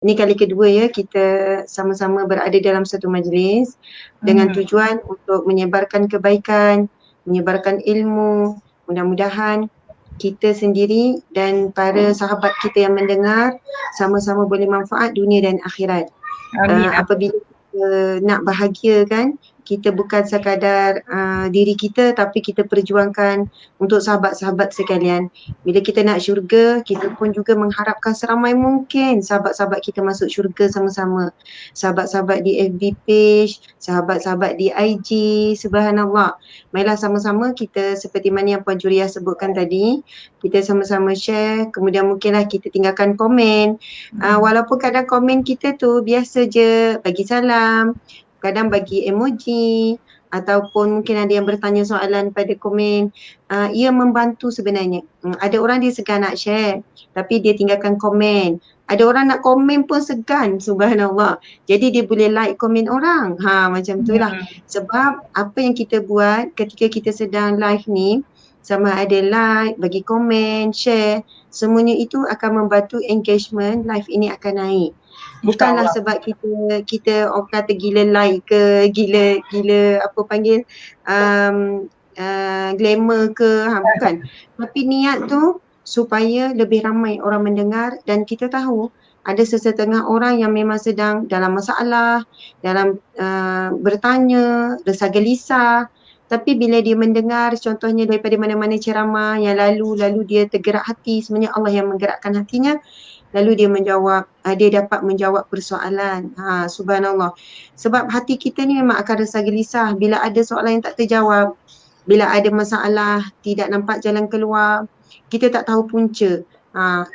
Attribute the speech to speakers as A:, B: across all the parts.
A: Ini kali kedua ya kita sama-sama berada dalam satu majlis dengan tujuan untuk menyebarkan kebaikan, menyebarkan ilmu. Mudah-mudahan kita sendiri dan para sahabat kita yang mendengar sama-sama boleh manfaat dunia dan akhirat.
B: Amin.
A: Apabila kita nak bahagia kan, kita bukan sekadar diri kita tapi kita perjuangkan untuk sahabat-sahabat sekalian. Bila kita nak syurga, kita pun juga mengharapkan seramai mungkin sahabat-sahabat kita masuk syurga sama-sama. Sahabat-sahabat di FB page, sahabat-sahabat di IG, subhanallah. Marilah sama-sama kita seperti mana yang Puan Juriah sebutkan tadi, kita sama-sama share, kemudian mungkinlah kita tinggalkan komen. Walaupun kadang komen kita tu biasa je, bagi salam, kadang bagi emoji ataupun mungkin ada yang bertanya soalan pada komen. Ia membantu sebenarnya. Ada orang dia segan nak share tapi dia tinggalkan komen. Ada orang nak komen pun segan, subhanallah. Jadi dia boleh like komen orang. Macam tu lah. Sebab apa yang kita buat ketika kita sedang live ni, sama ada like, bagi komen, share, semuanya itu akan membantu engagement live ini akan naik. Bukanlah sebab kita orang kata gila like ke, gila apa panggil glamour ke, bukan. Tapi niat tu supaya lebih ramai orang mendengar dan kita tahu ada sesetengah orang yang memang sedang dalam masalah, dalam bertanya, rasa gelisah. Tapi bila dia mendengar contohnya daripada mana-mana ceramah yang lalu dia tergerak hati, sebenarnya Allah yang menggerakkan hatinya. Lalu dia menjawab, dia dapat menjawab persoalan. Subhanallah. Sebab hati kita ni memang akan rasa gelisah bila ada soalan yang tak terjawab. Bila ada masalah, tidak nampak jalan keluar, kita tak tahu punca.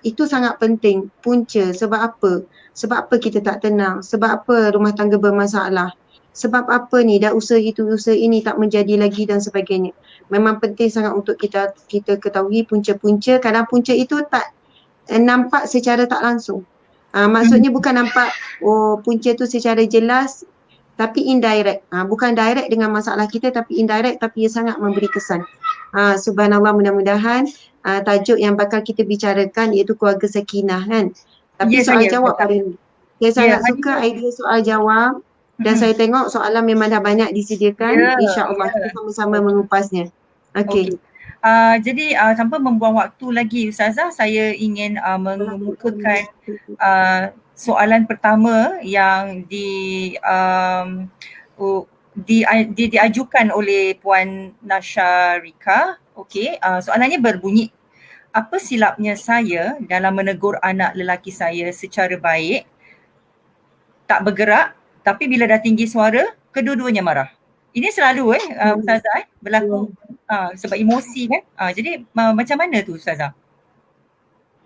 A: Itu sangat penting, punca. Sebab apa? Sebab apa kita tak tenang? Sebab apa rumah tangga bermasalah? Sebab apa ni dah usaha itu, usaha ini tak menjadi lagi dan sebagainya. Memang penting sangat untuk kita ketahui punca-punca. Kadang punca itu tak nampak secara tak langsung. Maksudnya bukan nampak punca tu secara jelas tapi indirect. Bukan direct dengan masalah kita tapi indirect, tapi ia sangat memberi kesan. Subhanallah, mudah-mudahan tajuk yang bakal kita bicarakan iaitu keluarga sakinah kan. Tapi soal jawab hari ni. Saya sangat suka idea soal jawab dan saya tengok soalan memang dah banyak disediakan. InsyaAllah kita sama-sama mengupasnya. Okey.
B: Jadi tanpa membuang waktu lagi Ustazah, saya ingin mengemukakan soalan pertama yang diajukan oleh Puan Nasha Rika. Okey, soalannya berbunyi, apa silapnya saya dalam menegur anak lelaki saya secara baik, tak bergerak, tapi bila dah tinggi suara, kedua-duanya marah. Ini selalu Ustazah berlaku sebab emosi kan. Jadi macam mana tu Ustazah?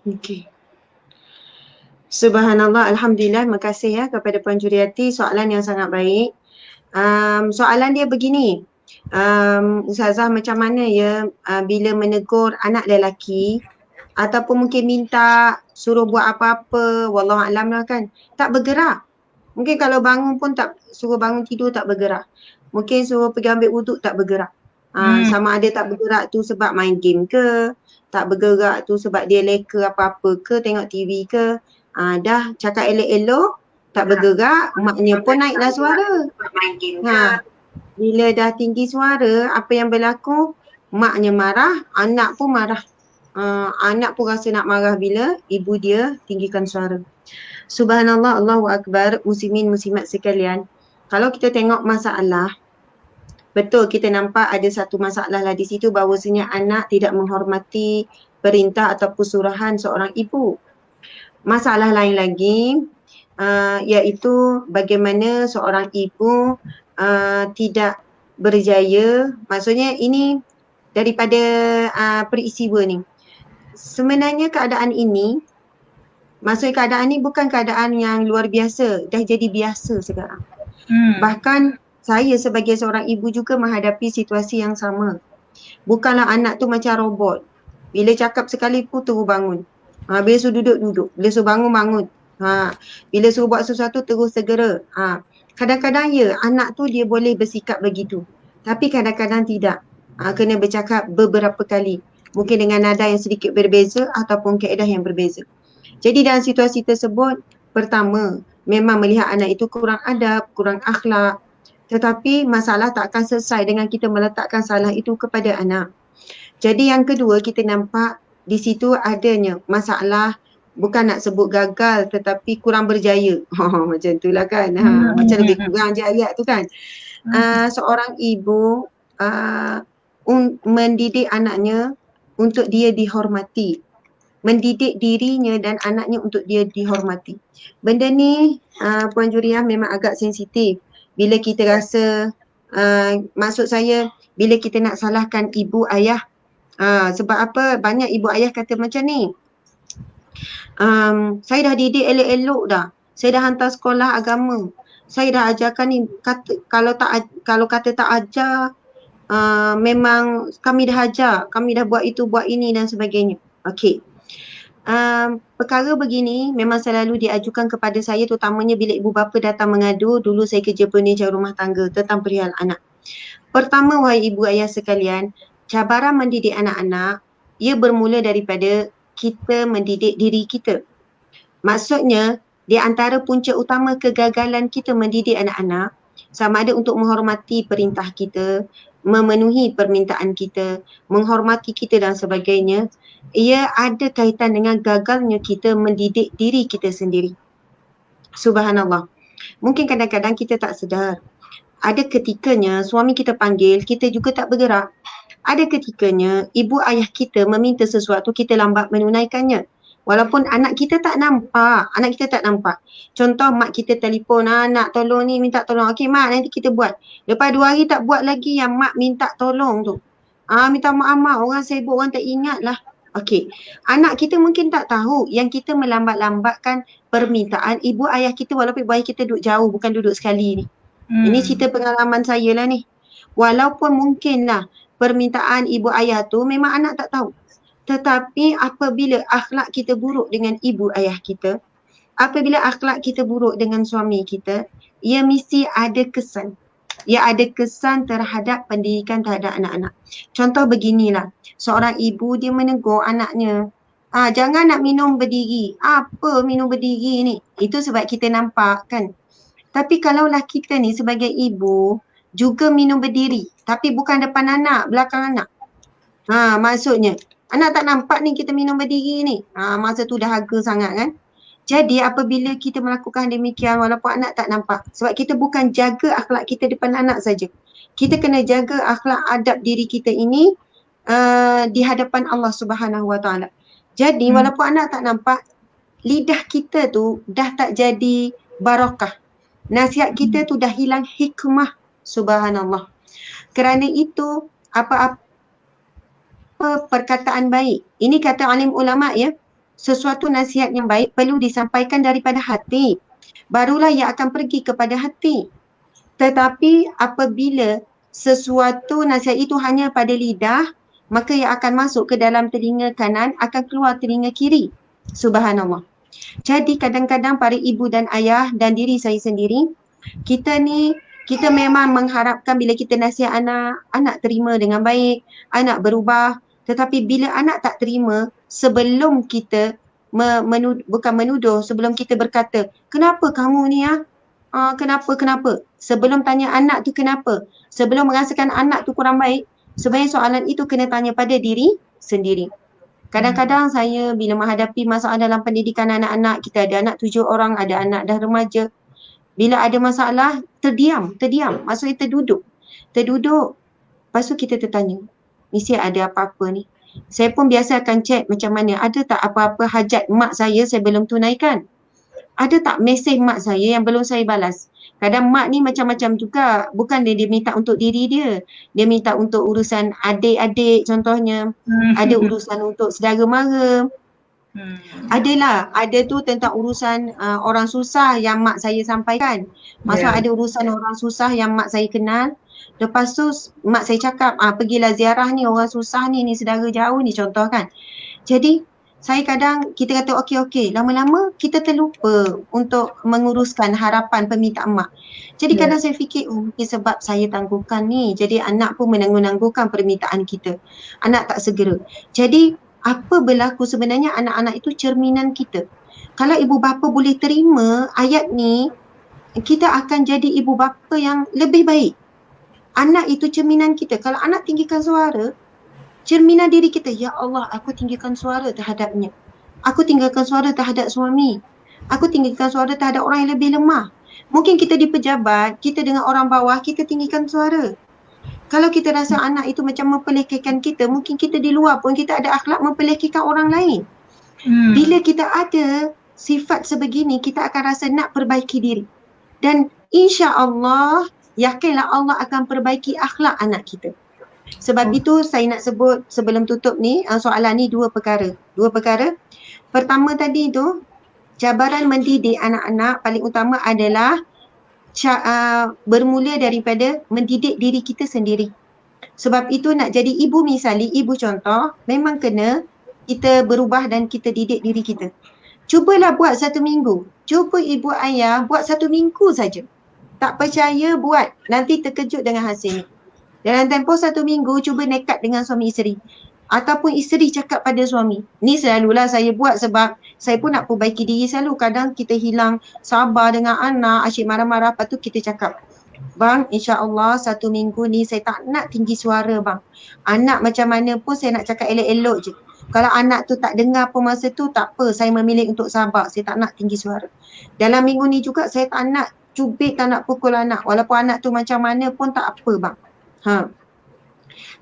A: Okey. Subhanallah, alhamdulillah, terima kasih ya kepada Puan Juriati, soalan yang sangat baik. Soalan dia begini, Ustazah, macam mana ya bila menegur anak lelaki ataupun mungkin minta suruh buat apa-apa, wallahualam lah kan, tak bergerak. Mungkin kalau bangun pun tak, suruh bangun tidur tak bergerak. Mungkin suruh pergi ambil wuduk tak bergerak. Sama ada tak bergerak tu sebab main game ke, tak bergerak tu sebab dia leka apa-apa ke, tengok TV ke. Dah cakap elok-elok, tak bergerak, maknya pun naiklah suara. Bila dah tinggi suara, apa yang berlaku? Maknya marah, anak pun marah. Anak pun rasa nak marah bila ibu dia tinggikan suara. Subhanallah, Allahu Akbar, muslimin muslimat sekalian. Kalau kita tengok masalah, betul kita nampak ada satu masalah lah di situ, bahawasanya anak tidak menghormati perintah ataupun surahan seorang ibu. Masalah lain lagi iaitu bagaimana seorang ibu tidak berjaya, maksudnya ini daripada peristiwa ni. Sebenarnya keadaan ini, maksudnya keadaan ni bukan keadaan yang luar biasa, dah jadi biasa sekarang. Bahkan saya sebagai seorang ibu juga menghadapi situasi yang sama. Bukanlah anak tu macam robot. Bila cakap sekali pun terus bangun. Bila suruh duduk, bila suruh bangun. Bila suruh buat sesuatu terus segera. Kadang-kadang ya anak tu dia boleh bersikap begitu. Tapi kadang-kadang tidak. Kena bercakap beberapa kali. Mungkin dengan nada yang sedikit berbeza ataupun kaedah yang berbeza. Jadi dalam situasi tersebut, Pertama, memang melihat anak itu kurang adab, kurang akhlak. Tetapi masalah tak akan selesai dengan kita meletakkan salah itu kepada anak. Jadi yang kedua, kita nampak di situ adanya masalah, bukan nak sebut gagal tetapi kurang berjaya. Macam itulah kan. Macam lebih kurang je ayat tu kan. Seorang ibu mendidik anaknya untuk dia dihormati. Mendidik dirinya dan anaknya untuk dia dihormati. Benda ni Puan Juriah memang agak sensitif. Bila kita rasa, maksud saya bila kita nak salahkan ibu ayah, sebab apa banyak ibu ayah kata macam ni, saya dah didik elok-elok dah, saya dah hantar sekolah agama, saya dah ajarkan ni, kalau kata tak ajar, memang kami dah ajar, kami dah buat itu, buat ini dan sebagainya. Okey. Perkara begini memang selalu diajukan kepada saya, terutamanya bila ibu bapa datang mengadu. Dulu saya kerja peninjau rumah tangga tentang perihal anak. Pertama, wahai ibu ayah sekalian, cabaran mendidik anak-anak ia bermula daripada kita mendidik diri kita. Maksudnya, di antara punca utama kegagalan kita mendidik anak-anak, sama ada untuk menghormati perintah kita, memenuhi permintaan kita, menghormati kita dan sebagainya, ia ada kaitan dengan gagalnya kita mendidik diri kita sendiri. Subhanallah. Mungkin kadang-kadang kita tak sedar. Ada ketikanya suami kita panggil, kita juga tak bergerak. Ada ketikanya ibu ayah kita meminta sesuatu, kita lambat menunaikannya. Walaupun anak kita tak nampak. Contoh mak kita telefon, nak tolong ni, minta tolong. Okey mak, nanti kita buat. Lepas 2 hari tak buat lagi yang mak minta tolong tu. Minta maaf mak, orang sibuk, orang tak ingat lah. Okey, anak kita mungkin tak tahu yang kita melambat-lambatkan permintaan ibu ayah kita, walaupun ibu ayah kita duduk jauh, bukan duduk sekali ni. Ini cerita pengalaman saya lah ni. Walaupun mungkinlah permintaan ibu ayah tu memang anak tak tahu. Tetapi apabila akhlak kita buruk dengan ibu ayah kita, apabila akhlak kita buruk dengan suami kita, ia mesti ada kesan. Ia ada kesan terhadap pendidikan terhadap anak-anak. Contoh beginilah, seorang ibu dia menegur anaknya, jangan nak minum berdiri. Apa minum berdiri ni? Itu sebab kita nampak kan. Tapi kalaulah kita ni sebagai ibu juga minum berdiri, tapi bukan depan anak, belakang anak. Maksudnya, anak tak nampak ni kita minum berdiri ni. Masa tu dah harga sangat kan. Jadi apabila kita melakukan demikian walaupun anak tak nampak, sebab kita bukan jaga akhlak kita depan anak saja. Kita kena jaga akhlak adab diri kita ini di hadapan Allah Subhanahu Wa Taala. Jadi walaupun anak tak nampak, lidah kita tu dah tak jadi barakah. Nasihat kita tu dah hilang hikmah. Subhanallah. Kerana itu apa-apa perkataan baik, ini kata alim ulama ya, sesuatu nasihat yang baik perlu disampaikan daripada hati, barulah ia akan pergi kepada hati. Tetapi apabila sesuatu nasihat itu hanya pada lidah, maka ia akan masuk ke dalam telinga kanan, akan keluar telinga kiri. Subhanallah. Jadi kadang-kadang para ibu dan ayah dan diri saya sendiri, kita memang mengharapkan bila kita nasihat anak, anak terima dengan baik, anak berubah. Tetapi bila anak tak terima, sebelum kita bukan menuduh, sebelum kita berkata, kenapa kamu ni kenapa? Sebelum tanya anak tu kenapa, sebelum merasakan anak tu kurang baik, sebenarnya soalan itu kena tanya pada diri sendiri. Kadang-kadang saya bila menghadapi masalah dalam pendidikan anak-anak, kita ada anak 7 orang, ada anak dah remaja. Bila ada masalah, terdiam. Maksudnya terduduk. Lepas tu kita tertanya, mesti ada apa-apa ni. Saya pun biasa akan cek macam mana, ada tak apa-apa hajat mak saya belum tunaikan. Ada tak mesej mak saya yang belum saya balas. Kadang mak ni macam-macam juga. Bukan dia minta untuk diri dia. Dia minta untuk urusan adik-adik contohnya. Ada urusan untuk saudara mara. Ada tu tentang urusan orang susah yang mak saya sampaikan. Maksudnya ada urusan orang susah yang mak saya kenal. Lepas tu mak saya cakap, pergilah ziarah ni orang susah ni saudara jauh ni contoh kan. Jadi kita kata okey, lama-lama kita terlupa untuk menguruskan harapan permintaan mak. Jadi kadang saya fikir, mungkin sebab saya tangguhkan ni, jadi anak pun menangguh-nangguhkan permintaan kita. Anak tak segera. Jadi apa berlaku sebenarnya, anak-anak itu cerminan kita. Kalau ibu bapa boleh terima ayat ni, kita akan jadi ibu bapa yang lebih baik. Anak itu cerminan kita. Kalau anak tinggikan suara, cerminan diri kita, ya Allah, aku tinggikan suara terhadapnya. Aku tinggikan suara terhadap suami. Aku tinggikan suara terhadap orang yang lebih lemah. Mungkin kita di pejabat, kita dengan orang bawah, kita tinggikan suara. Kalau kita rasa anak itu macam mempelekehkan kita, mungkin kita di luar pun kita ada akhlak mempelekehkan orang lain. Bila kita ada sifat sebegini, kita akan rasa nak perbaiki diri. Dan insya-Allah, yakinlah Allah akan perbaiki akhlak anak kita. Sebab itu saya nak sebut sebelum tutup ni, soalan ni dua perkara. Pertama tadi tu, cabaran mendidik anak-anak paling utama adalah bermula daripada mendidik diri kita sendiri. Sebab itu nak jadi ibu misali, ibu contoh, memang kena kita berubah dan kita didik diri kita. Cubalah buat 1 minggu. Cuba ibu ayah buat 1 minggu saja. Tak percaya buat, nanti terkejut dengan hasilnya. Dalam tempoh 1 minggu, cuba nekat dengan suami isteri. Ataupun isteri cakap pada suami. Ni selalulah saya buat sebab saya pun nak perbaiki diri selalu. Kadang kita hilang sabar dengan anak, asyik marah-marah, lepas tu kita cakap, bang, insya-Allah 1 minggu ni saya tak nak tinggi suara bang. Anak macam mana pun saya nak cakap elok-elok je. Kalau anak tu tak dengar pun masa tu, tak apa, saya memilih untuk sabar. Saya tak nak tinggi suara. Dalam minggu ni juga saya tak nak cubit, tak nak pukul anak. Walaupun anak tu macam mana pun tak apa bang.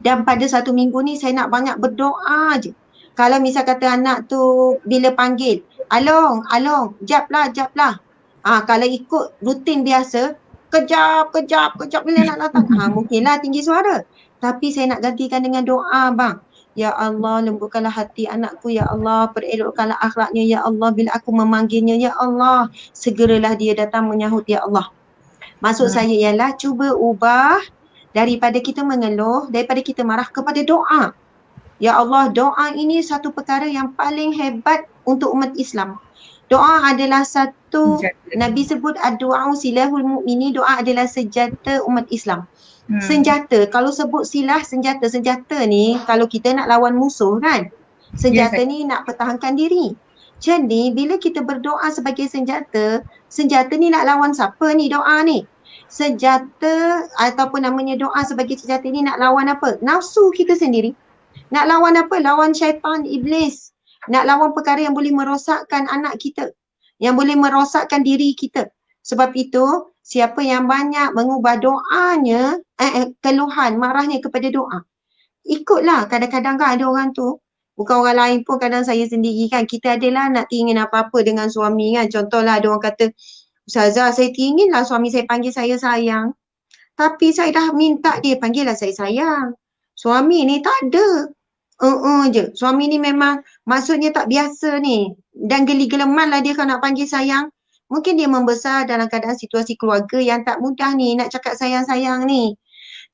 A: Dan pada 1 minggu ni saya nak banyak berdoa je. Kalau misal kata anak tu bila panggil, Along, jap lah. Kalau ikut rutin biasa, kejap bila nak datang. Mungkinlah tinggi suara. Tapi saya nak gantikan dengan doa bang. Ya Allah, lembutkanlah hati anakku, ya Allah, perelokkanlah akhlaknya, ya Allah, bila aku memanggilnya, ya Allah, segeralah dia datang menyahut, ya Allah. Maksud saya ialah cuba ubah daripada kita mengeluh, daripada kita marah kepada doa. Ya Allah, doa ini satu perkara yang paling hebat untuk umat Islam. Doa adalah satu, Nabi sebut ad-du'a silahul mu'mini, doa adalah senjata umat Islam. Senjata, kalau sebut silah, senjata ni kalau kita nak lawan musuh kan, senjata ni nak pertahankan diri. Jadi bila kita berdoa sebagai senjata ni nak lawan siapa ni doa ni? Senjata ataupun namanya doa sebagai senjata ni nak lawan apa? Nafsu kita sendiri. Nak lawan apa? Lawan syaitan, iblis. Nak lawan perkara yang boleh merosakkan anak kita, yang boleh merosakkan diri kita. Sebab itu, siapa yang banyak mengubah doanya, keluhan, marahnya kepada doa. Ikutlah, kadang-kadang kan ada orang tu, bukan orang lain pun, kadang saya sendiri kan, kita adalah nak teringin apa-apa dengan suami kan. Contohlah ada orang kata, Ustazah, saya teringinlah suami saya panggil saya sayang. Tapi saya dah minta dia panggillah saya sayang. Suami ni tak ada. Je. Suami ni memang maksudnya tak biasa ni. Dan geli-geleman lah dia kalau nak panggil sayang. Mungkin dia membesar dalam keadaan situasi keluarga yang tak mudah ni nak cakap sayang-sayang ni.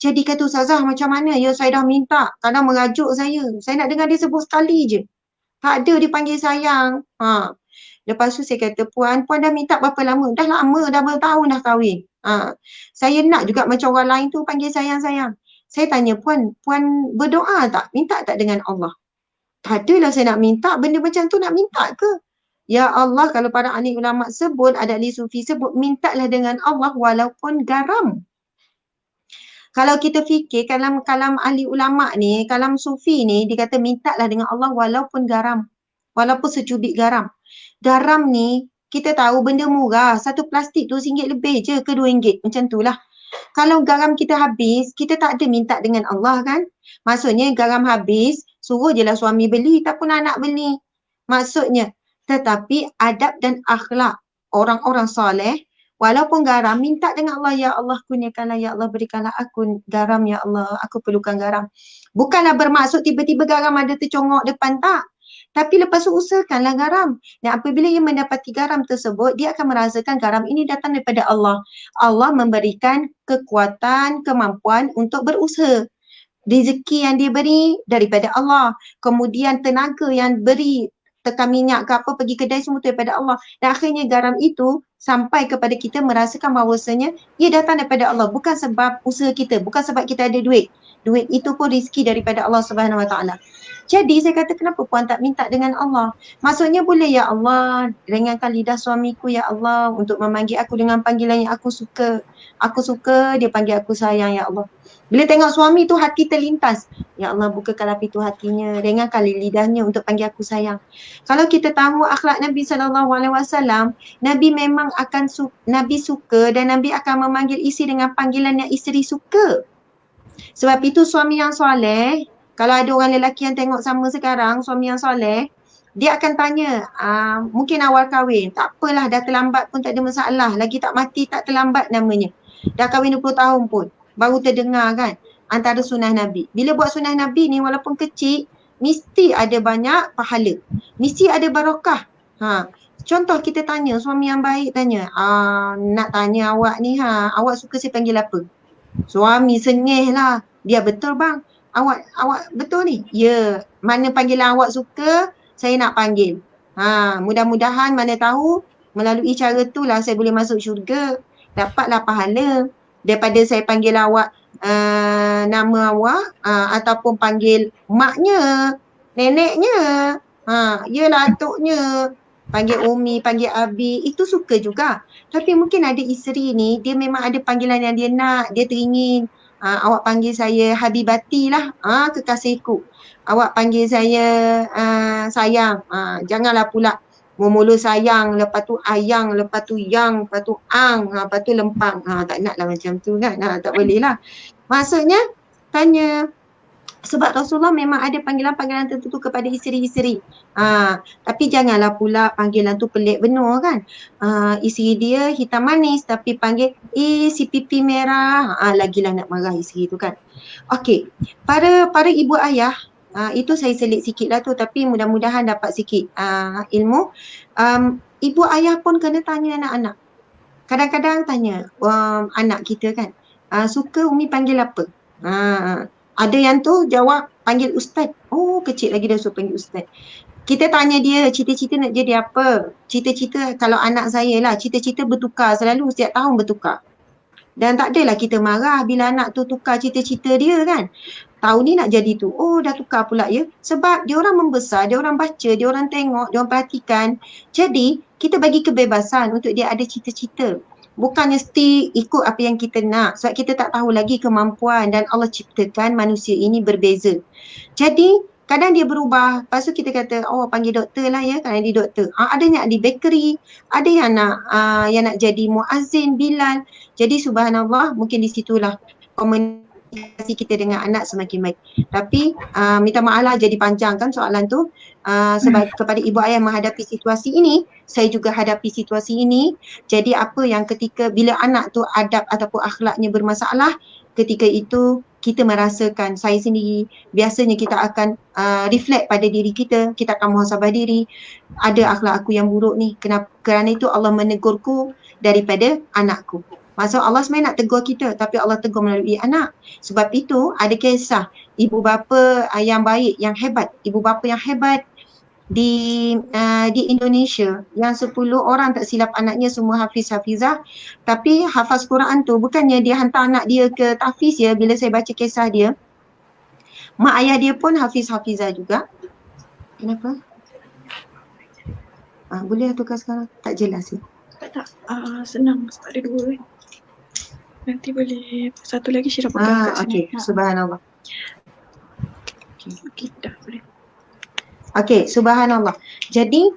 A: Jadi kata Ustazah macam mana? Ya saya dah minta. Kadang merajuk saya. Saya nak dengar dia sebut sekali je. Tak ada dia panggil sayang. Lepas tu saya kata puan dah minta berapa lama? Dah lama, dah bertahun dah kahwin. Saya nak juga macam orang lain tu panggil sayang-sayang. Saya tanya puan berdoa tak? Minta tak dengan Allah? Tak adalah saya nak minta. Benda macam tu nak minta ke? Ya Allah, kalau para ahli ulama sebut, ada ahli sufi sebut, mintalah dengan Allah walaupun garam. Kalau kita fikir kalam ahli ulama ni, kalam sufi ni, dia kata mintalah dengan Allah walaupun garam. Walaupun secubit garam. Garam ni, kita tahu benda murah. Satu plastik tu RM1 lebih je ke RM2. Macam tu lah. Kalau garam kita habis, kita tak ada minta dengan Allah kan? Maksudnya garam habis, suruh je lah suami beli, tak pun anak beli. Maksudnya, tetapi adab dan akhlak orang-orang soleh, walaupun garam, minta dengan Allah, ya Allah kurniakanlah, ya Allah berikanlah aku garam, ya Allah, aku perlukan garam. Bukanlah bermaksud tiba-tiba garam ada tercongok depan, tak. Tapi lepas tu usahakanlah garam. Dan apabila ia mendapati garam tersebut, dia akan merasakan garam ini datang daripada Allah. Allah memberikan kekuatan, kemampuan untuk berusaha. Rezeki yang dia beri daripada Allah. Kemudian tenaga yang beri, tekan minyak ke apa, pergi kedai, semua tu daripada Allah. Dan akhirnya garam itu sampai kepada kita merasakan bahawasanya ia datang daripada Allah, bukan sebab usaha kita, bukan sebab kita ada duit. Duit itu pun rezeki daripada Allah Subhanahu Wa Taala. Jadi saya kata, kenapa puan tak minta dengan Allah? Maksudnya boleh, ya Allah, ringankan lidah suamiku ya Allah untuk memanggil aku dengan panggilan yang aku suka. Aku suka dia panggil aku sayang ya Allah. Bila tengok suami tu hati terlintas, ya Allah bukakanlah pintu hatinya, ringankan lidahnya untuk panggil aku sayang. Kalau kita tahu akhlak Nabi SAW, Nabi memang akan Nabi suka dan Nabi akan memanggil isteri dengan panggilan yang isteri suka. Sebab itu suami yang soleh, kalau ada orang lelaki yang tengok sama sekarang, suami yang soleh, dia akan tanya, mungkin awal kahwin, tak apalah, dah terlambat pun tak ada masalah, lagi tak mati tak terlambat namanya. Dah kahwin 20 tahun pun, baru terdengar kan antara sunnah Nabi. Bila buat sunnah Nabi ni walaupun kecil, mesti ada banyak pahala, mesti ada barakah. Contoh kita tanya, suami yang baik tanya, nak tanya awak ni, awak suka saya panggil apa? Suami sengih lah, dia betul bang, awak betul ni? Ya, mana panggilan awak suka, saya nak panggil. Mudah-mudahan mana tahu melalui cara tu lah saya boleh masuk syurga, dapatlah pahala daripada saya panggil awak nama awak ataupun panggil maknya, neneknya, yelah atuknya, panggil Umi, panggil Abi, itu suka juga. Tapi mungkin ada isteri ni, dia memang ada panggilan yang dia nak, dia teringin. Awak panggil saya Habibati lah, kekasihku. Awak panggil saya sayang, janganlah pula mula-mula sayang, lepas tu ayang, lepas tu yang, lepas tu ang, lepas tu lempang. Tak nak lah macam tu kan, tak boleh lah. Maksudnya tanya, sebab Rasulullah memang ada panggilan-panggilan tertentu kepada isteri-isteri. Tapi janganlah pula panggilan tu pelik benar kan. Isteri dia hitam manis tapi panggil, si pipi merah. Lagilah nak marah isteri tu kan. Okey, para ibu ayah, itu saya selit sikit lah tu, tapi mudah-mudahan dapat sikit ilmu. Ibu ayah pun kena tanya anak-anak. Kadang-kadang tanya anak kita kan, suka Umi panggil apa? Ada yang tu jawab panggil ustaz. Oh, kecil lagi dah suruh panggil ustaz. Kita tanya dia cita-cita nak jadi apa? Cita-cita, kalau anak saya lah, cita-cita bertukar selalu, setiap tahun bertukar. Dan tak adalah kita marah bila anak tu tukar cita-cita dia kan. Tahun ni nak jadi tu, oh dah tukar pula ya. Sebab dia orang membesar, dia orang baca, dia orang tengok, dia orang perhatikan. Jadi kita bagi kebebasan untuk dia ada cita-cita. Bukan mesti ikut apa yang kita nak, sebab kita tak tahu lagi kemampuan dan Allah ciptakan manusia ini berbeza. Jadi kadang dia berubah, lepas tu kita kata panggil doktor lah ya, kerana dia doktor. Ada yang nak di bakery, ada yang nak jadi muazzin, bilal. Jadi subhanallah, mungkin di situlah komunikasi kita dengan anak semakin baik. Tapi minta maaf lah jadi panjang kan soalan tu. Sebab kepada ibu ayah menghadapi situasi ini, saya juga hadapi situasi ini. Jadi apa yang ketika bila anak tu adab ataupun akhlaknya bermasalah, ketika itu kita merasakan, saya sendiri biasanya kita akan reflect pada diri kita, kita akan muhasabah diri, ada akhlak aku yang buruk ni, kerana itu Allah menegurku daripada anakku. Maksud Allah sebenarnya nak tegur kita, tapi Allah tegur melalui anak. Sebab itu ada kisah ibu bapa yang baik, yang hebat, ibu bapa yang hebat di Indonesia, yang 10 orang tak silap anaknya semua hafiz-hafizah. Tapi hafaz Quran tu bukannya dia hantar anak dia ke tahfiz ya. Bila saya baca kisah dia, mak ayah dia pun hafiz-hafizah juga. Kenapa? Boleh tukar sekarang? Tak jelas ya?
C: Tak, senang, tak ada dua kan. Nanti boleh satu lagi Syirah pegang kat sini.
A: Okey, subhanallah.
C: Okey, dah boleh.
A: Okey, subhanallah. Jadi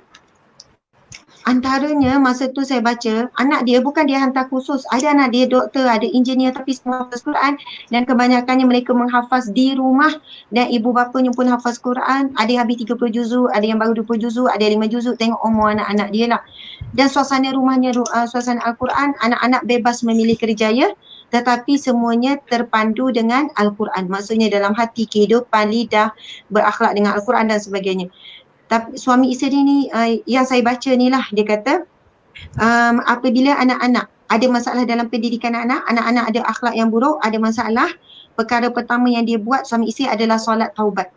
A: antaranya masa tu saya baca, anak dia bukan dia hantar khusus. Ada anak dia doktor, ada engineer tapi semua hafaz Quran, dan kebanyakannya mereka menghafaz di rumah, dan ibu bapanya pun hafaz Quran. Ada yang habis 30 juzuk, ada yang baru 20 juzuk, ada 5 juzuk, tengok umur anak-anak dia lah. Dan suasana rumahnya suasana Al-Quran, anak-anak bebas memilih kerjaya, tetapi semuanya terpandu dengan Al-Quran. Maksudnya dalam hati, kehidupan, lidah, berakhlak dengan Al-Quran dan sebagainya. Tapi suami isteri ni yang saya baca ni lah, dia kata apabila anak-anak ada masalah dalam pendidikan anak-anak ada akhlak yang buruk, ada masalah, perkara pertama yang dia buat suami isteri adalah solat taubat.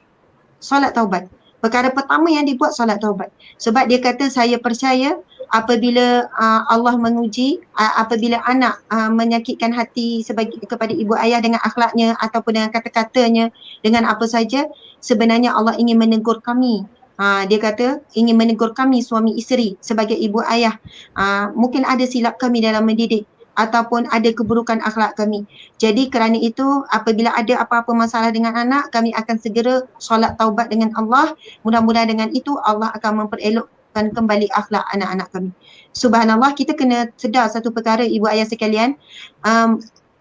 A: Solat taubat. Perkara pertama yang dibuat solat taubat. Sebab dia kata saya percaya apabila Allah menguji, apabila anak menyakitkan hati kepada ibu ayah dengan akhlaknya ataupun dengan kata-katanya, dengan apa saja, sebenarnya Allah ingin menegur kami. Dia kata ingin menegur kami suami isteri sebagai ibu ayah. Mungkin ada silap kami dalam mendidik ataupun ada keburukan akhlak kami. Jadi kerana itu apabila ada apa-apa masalah dengan anak, kami akan segera solat taubat dengan Allah. Mudah-mudahan dengan itu Allah akan memperelokkan kembali akhlak anak-anak kami. Subhanallah, kita kena sedar satu perkara ibu ayah sekalian.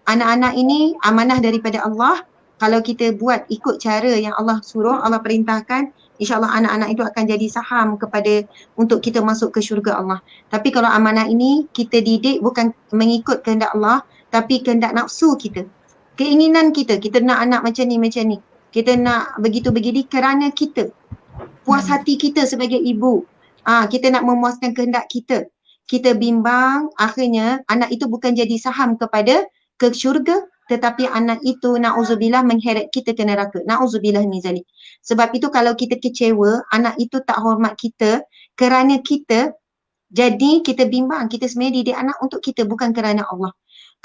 A: Anak-anak ini amanah daripada Allah. Kalau kita buat ikut cara yang Allah suruh, Allah perintahkan, insya-Allah anak-anak itu akan jadi saham kepada untuk kita masuk ke syurga Allah. Tapi kalau amanah ini kita didik bukan mengikut kehendak Allah, tapi kehendak nafsu kita. Keinginan kita nak anak macam ni. Kita nak begitu begini kerana kita. Puas hati kita sebagai ibu. Kita nak memuaskan kehendak kita. Kita bimbang, akhirnya anak itu bukan jadi saham kepada ke syurga, tetapi anak itu na'udzubillah mengheret kita ke neraka. Na'udzubillah min zalik. Sebab itu kalau kita kecewa, anak itu tak hormat kita kerana kita, jadi kita bimbang. Kita sebenarnya didik anak untuk kita, bukan kerana Allah.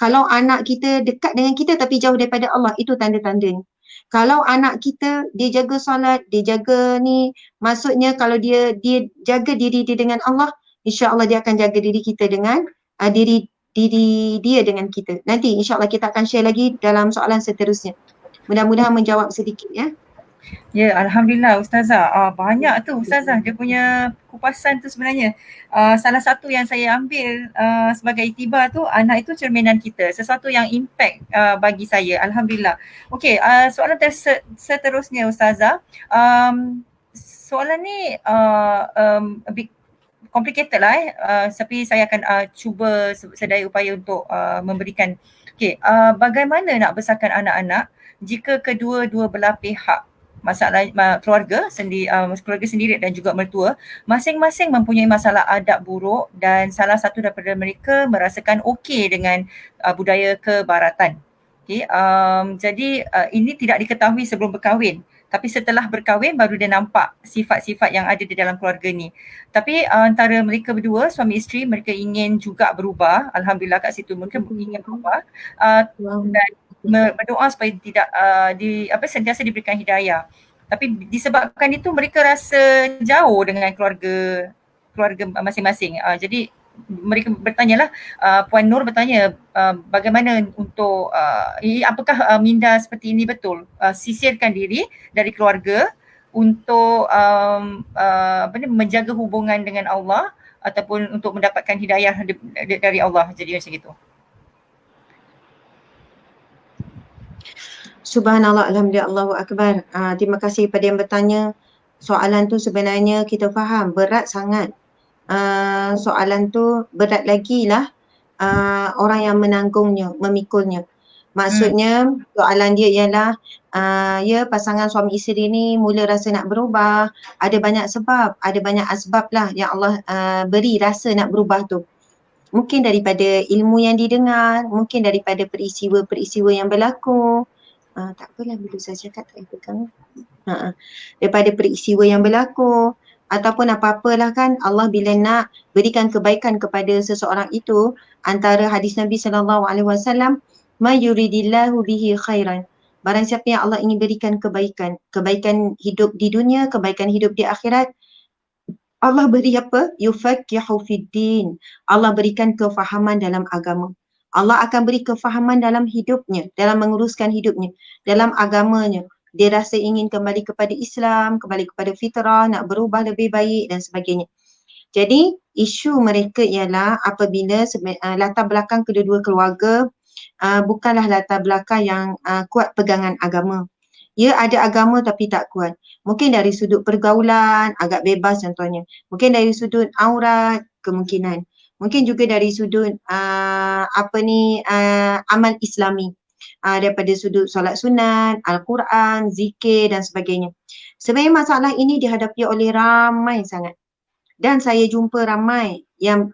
A: Kalau anak kita dekat dengan kita tapi jauh daripada Allah, itu tanda-tandanya. Kalau anak kita dia jaga solat, dia jaga ni, maksudnya kalau dia jaga diri dia dengan Allah, insya-Allah dia akan jaga diri kita dengan diri dia dengan kita. Nanti insya-Allah kita akan share lagi dalam soalan seterusnya. Mudah-mudahan menjawab sedikit ya.
B: Ya, Alhamdulillah Ustazah. Banyak tu Ustazah dia punya kupasan tu sebenarnya. Salah satu yang saya ambil sebagai iktibar tu, anak itu cerminan kita. Sesuatu yang impact bagi saya. Alhamdulillah. Okey, soalan seterusnya Ustazah. Soalan ni a bit complicated lah tapi saya akan cuba sedaya upaya untuk memberikan. Okey, bagaimana nak besarkan anak-anak jika kedua-dua belah pihak, masalah keluarga sendiri dan juga mertua, masing-masing mempunyai masalah adab buruk dan salah satu daripada mereka merasakan okey dengan budaya kebaratan. Okay, jadi ini tidak diketahui sebelum berkahwin, tapi setelah berkahwin baru dia nampak sifat-sifat yang ada di dalam keluarga ni. Tapi antara mereka berdua, suami isteri, mereka ingin juga berubah. Alhamdulillah kat situ mereka ingin berubah dan berdoa supaya tidak sentiasa diberikan hidayah. Tapi disebabkan itu mereka rasa jauh dengan keluarga masing-masing. Jadi mereka bertanyalah, Puan Nur bertanya bagaimana untuk apakah minda seperti ini betul, sisirkan diri dari keluarga untuk menjaga hubungan dengan Allah ataupun untuk mendapatkan hidayah dari Allah, jadi macam itu.
A: Subhanallah, Alhamdulillah, Allahu Akbar. Terima kasih pada yang bertanya. Soalan tu sebenarnya kita faham berat sangat. Soalan tu berat lagi lah orang yang menanggungnya, memikulnya. Maksudnya soalan dia ialah pasangan suami isteri ni mula rasa nak berubah, ada banyak sebab, ada banyak asbab lah yang Allah beri rasa nak berubah tu. Mungkin daripada ilmu yang didengar, mungkin daripada peristiwa-peristiwa yang berlaku. Tak apalah, bila saya cakap tak payah pegang. Daripada peristiwa yang berlaku ataupun apa-apalah kan, Allah bila nak berikan kebaikan kepada seseorang itu, antara hadis Nabi SAW, ma yuridillahu bihi khairan. Barang siapa yang Allah ingin berikan kebaikan, kebaikan hidup di dunia, kebaikan hidup di akhirat, Allah beri apa? Yufaqihu fid din. Allah berikan kefahaman dalam agama. Allah akan beri kefahaman dalam hidupnya, dalam menguruskan hidupnya, dalam agamanya. Dia rasa ingin kembali kepada Islam, kembali kepada fitrah, nak berubah lebih baik dan sebagainya. Jadi isu mereka ialah apabila latar belakang kedua-dua keluarga bukanlah latar belakang yang kuat pegangan agama. Ia ada agama tapi tak kuat. Mungkin dari sudut pergaulan agak bebas contohnya. Mungkin dari sudut aurat kemungkinan. Mungkin juga dari sudut amal Islami, daripada sudut solat sunat, Al-Quran, zikir dan sebagainya. Sebenarnya masalah ini dihadapi oleh ramai sangat. Dan saya jumpa ramai yang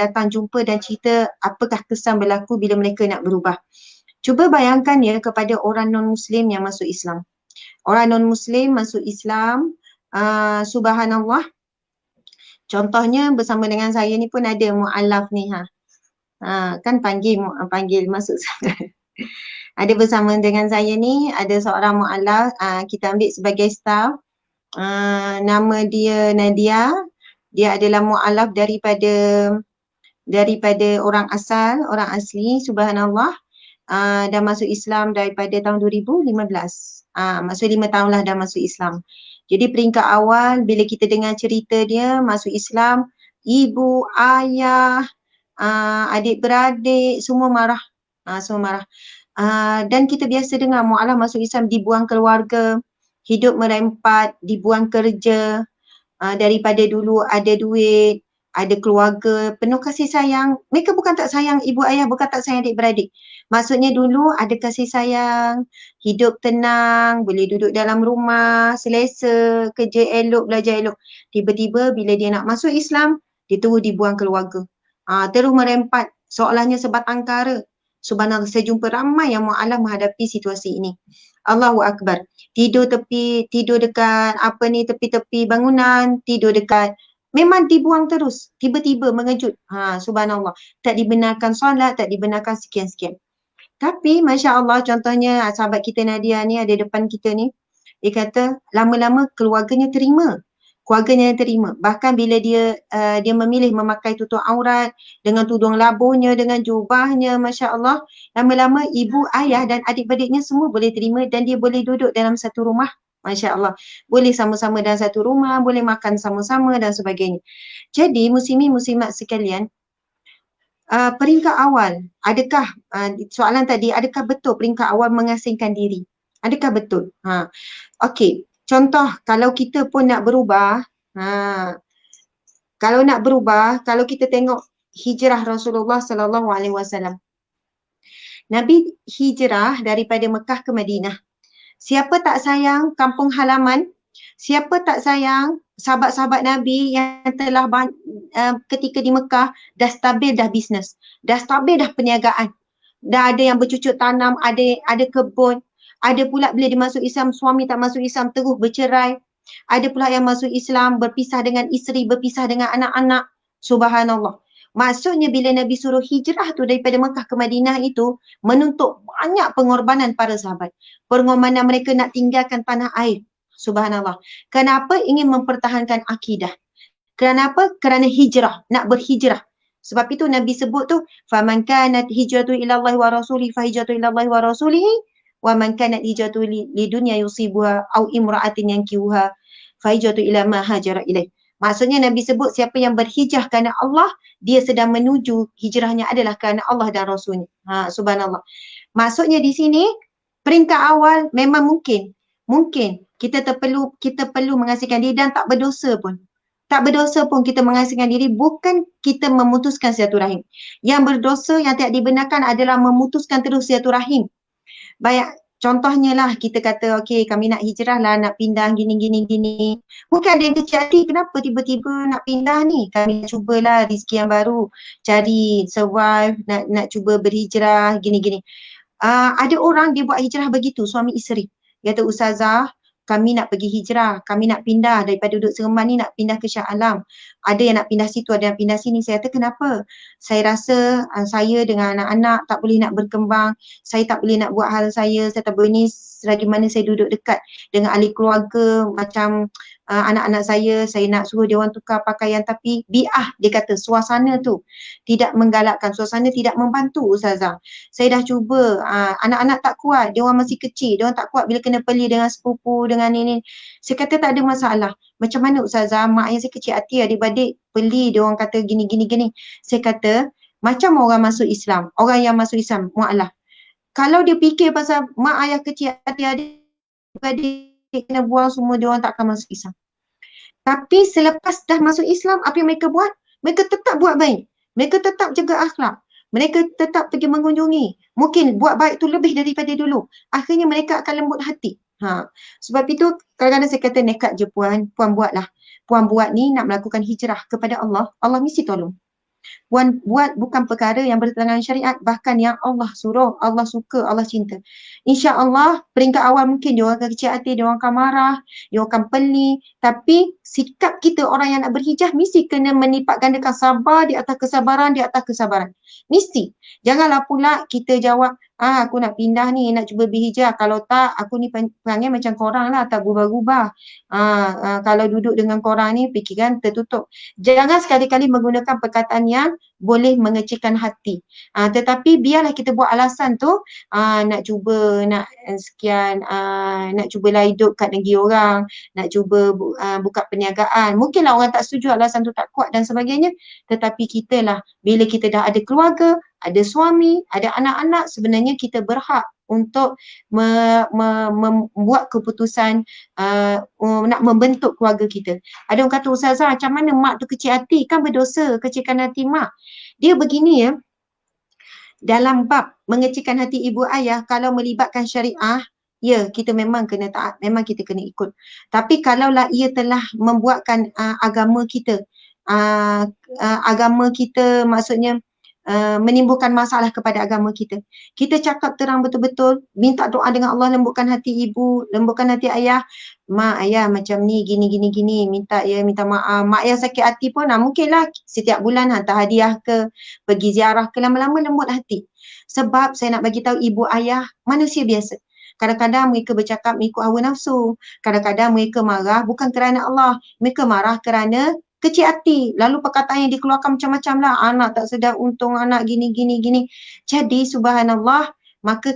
A: datang jumpa dan cerita apakah kesan berlaku bila mereka nak berubah. Cuba bayangkan ya kepada orang non-Muslim yang masuk Islam. Orang non-Muslim masuk Islam, Subhanallah. Contohnya bersama dengan saya ni pun ada mu'alaf ni kan panggil masuk ada bersama dengan saya ni ada seorang mu'alaf, kita ambil sebagai staff. Nama dia Nadia. Dia adalah mu'alaf daripada orang asli, subhanallah. Dah masuk Islam daripada tahun 2015. Maksud 5 tahun lah dah masuk Islam. Jadi peringkat awal bila kita dengar cerita dia masuk Islam, ibu, ayah, adik-beradik semua marah. Dan kita biasa dengar mu'alaf masuk Islam dibuang keluarga, hidup merempat, dibuang kerja, daripada dulu ada duit, ada keluarga, penuh kasih sayang. Mereka bukan tak sayang ibu ayah, bukan tak sayang adik-beradik. Maksudnya dulu ada kasih sayang, hidup tenang, boleh duduk dalam rumah, selesa, kerja elok, belajar elok. Tiba-tiba bila dia nak masuk Islam, dia terus dibuang keluarga. Terus merempat, seolahnya sebatang kara. Subhanallah, saya jumpa ramai yang mu'alaf menghadapi situasi ini. Allahu Akbar. Tidur dekat tepi-tepi bangunan, tidur dekat, memang dibuang terus, tiba-tiba mengejut. Subhanallah. Tak dibenarkan solat, tak dibenarkan sekian-sekian. Tapi Masya Allah, contohnya sahabat kita Nadia ni ada depan kita ni, dia kata lama-lama keluarganya terima. Bahkan bila dia memilih memakai tutup aurat dengan tudung labuhnya, dengan jubahnya, Masya Allah, lama-lama ibu, ayah dan adik-beradiknya semua boleh terima dan dia boleh duduk dalam satu rumah. Masya Allah. Boleh sama-sama dalam satu rumah, boleh makan sama-sama dan sebagainya. Jadi muslimin muslimat sekalian, peringkat awal, adakah soalan tadi, adakah betul peringkat awal mengasingkan diri? Adakah betul? Okey, contoh kalau kita pun nak berubah, kalau kita tengok hijrah Rasulullah sallallahu alaihi wasallam. Nabi hijrah daripada Mekah ke Madinah. Siapa tak sayang kampung halaman? Siapa tak sayang sahabat-sahabat Nabi yang telah ketika di Mekah dah stabil dah bisnes, dah stabil dah perniagaan, dah ada yang bercucuk tanam, ada kebun, ada pula bila dia masuk Islam, suami tak masuk Islam terus bercerai, ada pula yang masuk Islam berpisah dengan isteri, berpisah dengan anak-anak. Subhanallah. Maksudnya bila Nabi suruh hijrah tu daripada Mekah ke Madinah itu menuntut banyak pengorbanan para sahabat. Pengorbanan mereka nak tinggalkan tanah air. Subhanallah. Kenapa? Ingin mempertahankan akidah. Kenapa? Kerana hijrah, nak berhijrah. Sebab itu Nabi sebut tu, faman kanat hijratu ila Allah wa rasulihi fa hijratu ila Allah wa rasulihi wa man kanat hijratu li dunya yusibuha au imra'atin yankihuha fa hijratu ila ma hajara ilaih. Maksudnya Nabi sebut siapa yang berhijrah kerana Allah, dia sedang menuju hijrahnya adalah kerana Allah dan Rasulnya. Subhanallah. Maksudnya di sini peringkat awal memang mungkin kita perlu mengasingkan diri dan tak berdosa pun. Tak berdosa pun kita mengasingkan diri, bukan kita memutuskan silaturahim. Yang berdosa yang tidak dibenarkan adalah memutuskan terus silaturahim. Baik, contohnya lah kita kata okey kami nak hijrah lah, nak pindah gini. Mungkin ada yang kecil hati, kenapa tiba-tiba nak pindah ni? Kami nak cubalah rezeki yang baru, cari survive, nak cuba berhijrah gini. Ada orang dia buat hijrah begitu, suami isteri. Dia kata ustazah, kami nak pergi hijrah, kami nak pindah daripada duduk Seremban ni nak pindah ke Shah Alam. Ada yang nak pindah situ, ada yang pindah sini. Saya kata kenapa? Saya rasa saya dengan anak-anak tak boleh nak berkembang, saya tak boleh nak buat hal saya tak boleh ni selagi mana saya duduk dekat dengan ahli keluarga macam anak-anak saya nak suruh dia orang tukar pakaian, tapi bi'ah dia kata suasana tu tidak menggalakkan, suasana tidak membantu ustazah. Saya dah cuba, anak-anak tak kuat, dia orang masih kecil, dia orang tak kuat bila kena peli dengan sepupu, dengan ini. Saya kata tak ada masalah. Macam mana ustazah, mak yang saya kecil hati, adik-beradik peli, dia orang kata gini. Saya kata macam orang masuk Islam, orang yang masuk Islam, mu'alaf. Kalau dia fikir pasal mak ayah kecil hati, adik-beradik kena buang semua, dia orang tak akan masuk Islam. Tapi selepas dah masuk Islam, apa yang mereka buat? Mereka tetap buat baik. Mereka tetap jaga akhlak. Mereka tetap pergi mengunjungi. Mungkin buat baik tu lebih daripada dulu. Akhirnya mereka akan lembut hati. Sebab itu kadang-kadang saya kata nekat je puan buatlah. Puan buat ni nak melakukan hijrah kepada Allah, Allah mesti tolong. Puan buat bukan perkara yang bertentangan syariat, bahkan yang Allah suruh, Allah suka, Allah cinta. InsyaAllah peringkat awal mungkin dia orang akan kecil hati, dia orang akan marah, dia orang akan peli, tapi sikap kita orang yang nak berhijrah mesti kena menipak gandakan sabar di atas kesabaran, di atas kesabaran. Mesti. Janganlah pula kita jawab, aku nak pindah ni, nak cuba berhijrah. Kalau tak, aku ni perangai macam korang lah, tak berubah-ubah. Kalau duduk dengan korang ni, fikiran tertutup. Jangan sekali-kali menggunakan perkataan yang boleh mengecilkan hati. Tetapi biarlah kita buat alasan tu, nak cuba, nak sekian, nak cubalah hidup kat negeri orang, nak cuba buka perniagaan. Mungkinlah orang tak setuju, alasan tu tak kuat dan sebagainya. Tetapi kita lah, bila kita dah ada keluarga, ada suami, ada anak-anak, sebenarnya kita berhak untuk membuat keputusan nak membentuk keluarga kita. Ada orang kata, Ustazah, macam mana mak tu kecil hati? Kan berdosa kecilkan hati mak. Dia begini ya, dalam bab mengecilkan hati ibu ayah, kalau melibatkan syariah, ya kita memang kena taat, memang kita kena ikut. Tapi kalaulah ia telah membuatkan agama kita maksudnya menimbulkan masalah kepada agama kita. Kita cakap terang betul-betul, minta doa dengan Allah, lembutkan hati ibu, lembutkan hati ayah. Mak, ayah macam ni, gini, minta maaf. Mak ayah sakit hati pun, mungkinlah setiap bulan hantar hadiah ke, pergi ziarah ke, lama-lama lembut hati. Sebab saya nak bagi tahu ibu ayah manusia biasa. Kadang-kadang mereka bercakap mengikut hawa nafsu. Kadang-kadang mereka marah bukan kerana Allah. Mereka marah kerana kecil hati. Lalu perkataan yang dikeluarkan macam-macam lah. Anak tak sedar untung, anak gini. Jadi subhanallah, maka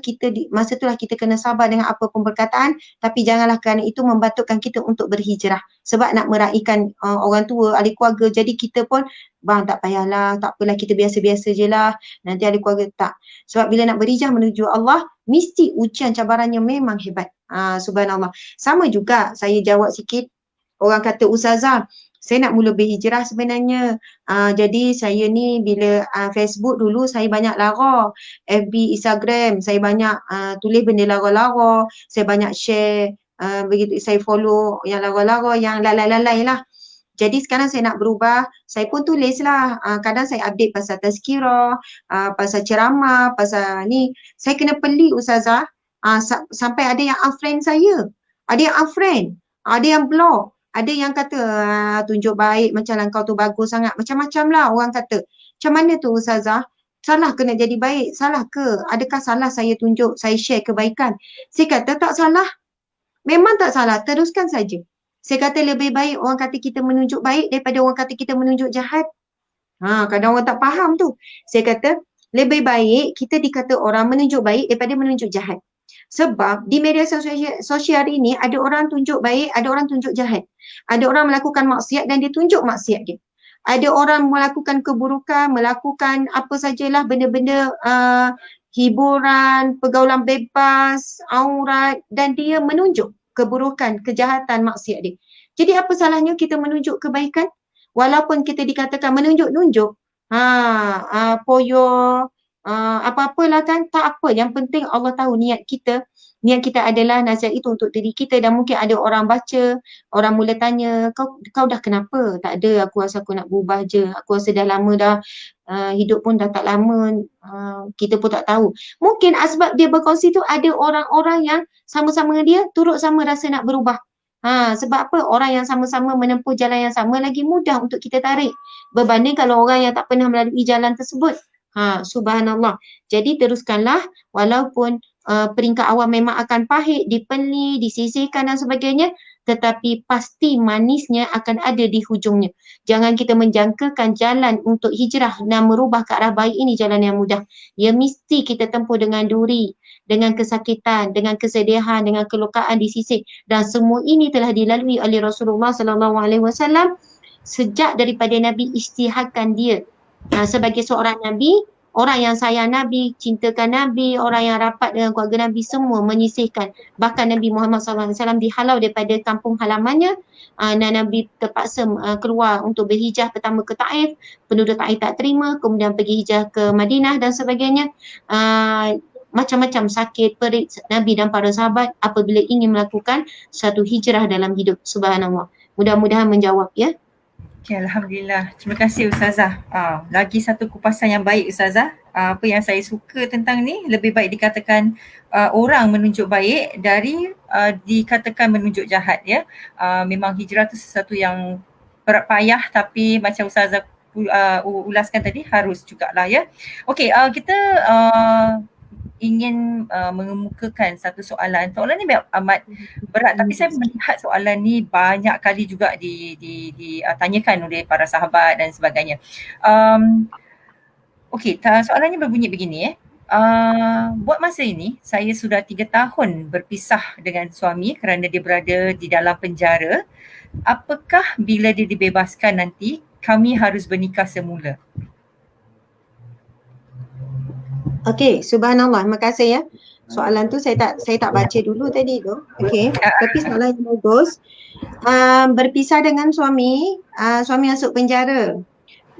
A: masa itulah kita kena sabar dengan apa pun perkataan, tapi janganlah kerana itu membatukkan kita untuk berhijrah. Sebab nak meraihkan orang tua, ahli keluarga. Jadi kita pun, bang tak payahlah, tak apalah, kita biasa-biasa je lah. Nanti ahli keluarga tak. Sebab bila nak berhijrah menuju Allah, mesti ujian cabarannya memang hebat. Subhanallah. Sama juga, saya jawab sikit. Orang kata, Ustazah, saya nak mula berhijrah sebenarnya. Jadi saya ni bila Facebook dulu saya banyak lara. FB, Instagram, saya banyak tulis benda lara-lara. Saya banyak share, begitu saya follow yang lara-lara, yang lalai-lalai lah. Jadi sekarang saya nak berubah, saya pun tulis lah. Kadang saya update pasal tazkirah, pasal ceramah, pasal ni. Saya kena pelik Ustazah, sampai ada yang unfriend saya. Ada yang unfriend, ada yang block. Ada yang kata, tunjuk baik macam lah kau tu bagus sangat. Macam-macam lah orang kata. Macam mana tu Ustazah? Salah ke nak jadi baik? Salah ke? Adakah salah saya tunjuk, saya share kebaikan? Saya kata tak salah. Memang tak salah, teruskan saja. Saya kata lebih baik orang kata kita menunjuk baik daripada orang kata kita menunjuk jahat. Kadang orang tak faham tu. Saya kata lebih baik kita dikata orang menunjuk baik daripada menunjuk jahat. Sebab di media sosial hari ni ada orang tunjuk baik, ada orang tunjuk jahat. Ada orang melakukan maksiat dan dia tunjuk maksiat dia. Ada orang melakukan keburukan, melakukan apa sajalah benda-benda hiburan, pergaulan bebas, aurat, dan dia menunjuk keburukan, kejahatan, maksiat dia. Jadi apa salahnya kita menunjuk kebaikan? Walaupun kita dikatakan menunjuk-nunjuk, poyo, apa-apalah kan, tak apa. Yang penting Allah tahu niat kita. Niat kita adalah nasihat itu untuk diri kita, dan mungkin ada orang baca, orang mula tanya, kau dah kenapa? Tak ada, aku rasa aku nak berubah je. Aku rasa dah lama dah, hidup pun dah tak lama, kita pun tak tahu. Mungkin sebab dia berkongsi tu ada orang-orang yang sama-sama dia turut sama rasa nak berubah. Sebab apa? Orang yang sama-sama menempuh jalan yang sama lagi mudah untuk kita tarik berbanding kalau orang yang tak pernah melalui jalan tersebut. Subhanallah. Jadi teruskanlah, walaupun peringkat awal memang akan pahit, dipeni, disisihkan dan sebagainya, tetapi pasti manisnya akan ada di hujungnya. Jangan kita menjangkakan jalan untuk hijrah dan merubah ke arah baik ini jalan yang mudah. Ya mesti kita tempuh dengan duri, dengan kesakitan, dengan kesedihan, dengan kelukaan disisih, dan semua ini telah dilalui oleh Rasulullah SAW sejak daripada Nabi isytiharkan dia sebagai seorang Nabi, orang yang sayang Nabi, cintakan Nabi, orang yang rapat dengan keluarga Nabi, semua menyisihkan. Bahkan Nabi Muhammad SAW dihalau daripada kampung halamannya, dan Nabi terpaksa keluar untuk berhijrah, pertama ke Taif, penduduk Taif tak terima, kemudian pergi hijrah ke Madinah dan sebagainya. Macam-macam sakit, perit Nabi dan para sahabat apabila ingin melakukan satu hijrah dalam hidup. Subhanallah. Mudah-mudahan menjawab ya.
B: Okay, Alhamdulillah. Terima kasih Ustazah. Lagi satu kupasan yang baik Ustazah. Apa yang saya suka tentang ni, lebih baik dikatakan orang menunjuk baik dari dikatakan menunjuk jahat ya. Memang hijrah tu sesuatu yang berat payah, tapi macam Ustazah ulaskan tadi harus jugalah ya. Okay, kita ingin mengemukakan satu soalan. Soalan ni amat berat, tapi saya melihat soalan ni banyak kali juga ditanyakan oleh para sahabat dan sebagainya. Okey, soalannya berbunyi begini buat masa ini saya sudah 3 tahun berpisah dengan suami kerana dia berada di dalam penjara. Apakah bila dia dibebaskan nanti kami harus bernikah semula?
A: Okey, subhanallah. Terima kasih ya. Soalan tu saya tak baca dulu tadi tu. Okey. Tapi soalan yang bagus. Berpisah dengan suami, suami masuk penjara.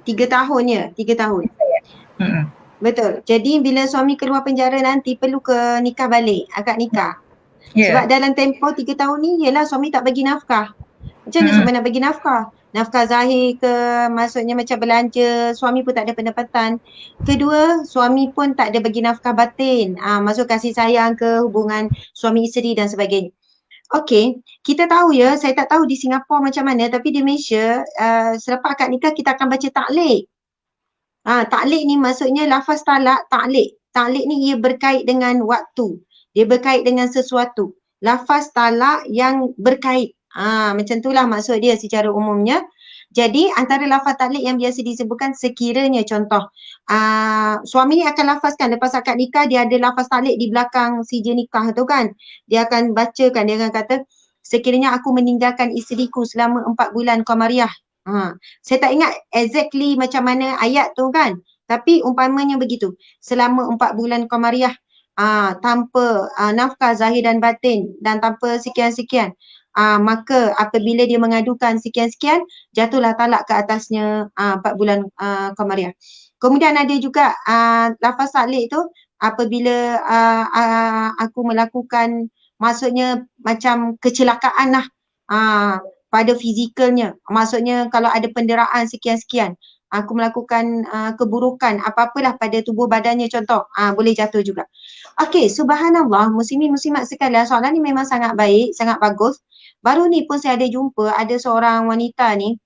A: 3 tahun ya, 3 tahun. Betul. Jadi bila suami keluar penjara nanti perlu ke nikah balik, akad nikah. Sebab dalam tempoh 3 tahun ni ialah suami tak bagi nafkah. Macam mana suami nak bagi nafkah? Nafkah zahir ke, maksudnya macam belanja, suami pun tak ada pendapatan. Kedua, suami pun tak ada bagi nafkah batin, maksud kasih sayang ke hubungan suami isteri dan sebagainya. Okey, kita tahu ya, saya tak tahu di Singapura macam mana, tapi di Malaysia selepas akad nikah kita akan baca taklek. Taklek ni maksudnya lafaz talak, taklek. Taklek ni ia berkait dengan waktu, dia berkait dengan sesuatu. Lafaz talak yang berkait. Macam itulah maksud dia secara umumnya. Jadi antara lafaz taklek yang biasa disebutkan sekiranya contoh suami ni akan lafazkan lepas akad nikah, dia ada lafaz taklek di belakang sijil nikah tu kan. Dia akan bacakan, dia akan kata sekiranya aku meninggalkan isteriku selama 4 bulan Qamariah. Saya tak ingat exactly macam mana ayat tu kan. Tapi umpamanya begitu. Selama 4 bulan Qamariah tanpa nafkah zahir dan batin dan tanpa sekian-sekian. Maka apabila dia mengadukan sekian-sekian, jatuhlah talak ke atasnya 4 bulan Qamariah. Kemudian ada juga lafaz taklek tu apabila aku melakukan, maksudnya macam kecelakaan lah pada fizikalnya. Maksudnya kalau ada penderaan sekian-sekian, aku melakukan keburukan apa-apalah pada tubuh badannya contoh, boleh jatuh juga. Okey, subhanallah, muslimin muslimat sekalian, soalan ni memang sangat baik, sangat bagus. Baru ni pun saya ada jumpa ada seorang wanita ni,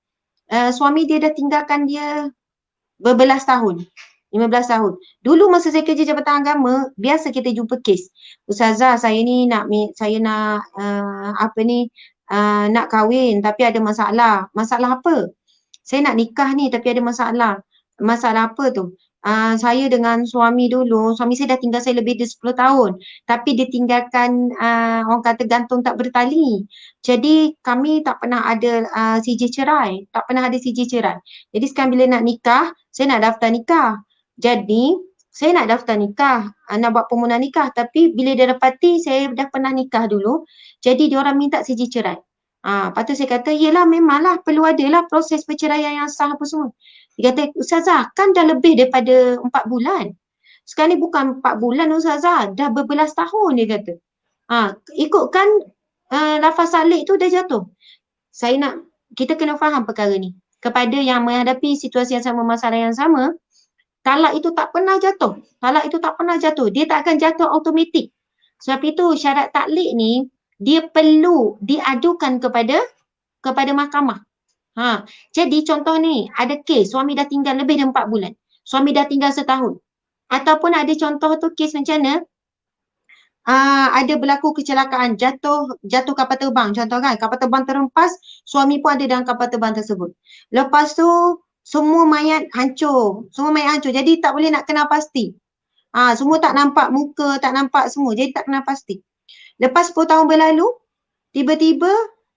A: suami dia dah tinggalkan dia berbelas tahun, 15 tahun. Dulu masa saya kerja Jabatan Agama, biasa kita jumpa kes. Ustazah, saya ni nak nak kahwin tapi ada masalah. Masalah apa? Saya nak nikah ni tapi ada masalah. Masalah apa tu? Saya dengan suami dulu, suami saya dah tinggal saya lebih dari 10 tahun. Tapi dia tinggalkan orang kata gantung tak bertali. Jadi kami tak pernah ada sijil cerai. Tak pernah ada sijil cerai. Jadi sekarang bila nak nikah, saya nak daftar nikah. Jadi saya nak daftar nikah, nak buat permohonan nikah, tapi bila dia dapati saya dah pernah nikah dulu, jadi dia orang minta sijil cerai. Lepas tu saya kata, yelah memanglah perlu adalah proses perceraian yang sah apa semua. Dia kata, Ustazah kan dah lebih daripada 4 bulan. Sekarang ni bukan 4 bulan Ustazah, dah berbelas tahun dia kata. Ikutkan lafaz taklek tu dah jatuh. Kita kena faham perkara ni. Kepada yang menghadapi situasi yang sama, masalah yang sama, talak itu tak pernah jatuh. Talak itu tak pernah jatuh. Dia tak akan jatuh automatik. Sebab itu syarat taklek ni dia perlu diadukan kepada mahkamah. Jadi contoh ni ada kes suami dah tinggal lebih dari 4 bulan. Suami dah tinggal setahun. Ataupun ada contoh tu kes macam mana? Ada berlaku kecelakaan, jatuh kapal terbang contoh kan, kapal terbang terhempas, suami pun ada dalam kapal terbang tersebut. Lepas tu semua mayat hancur, jadi tak boleh nak kenal pasti. Semua tak nampak muka, tak nampak semua, jadi tak kenal pasti. Lepas 10 tahun berlalu, tiba-tiba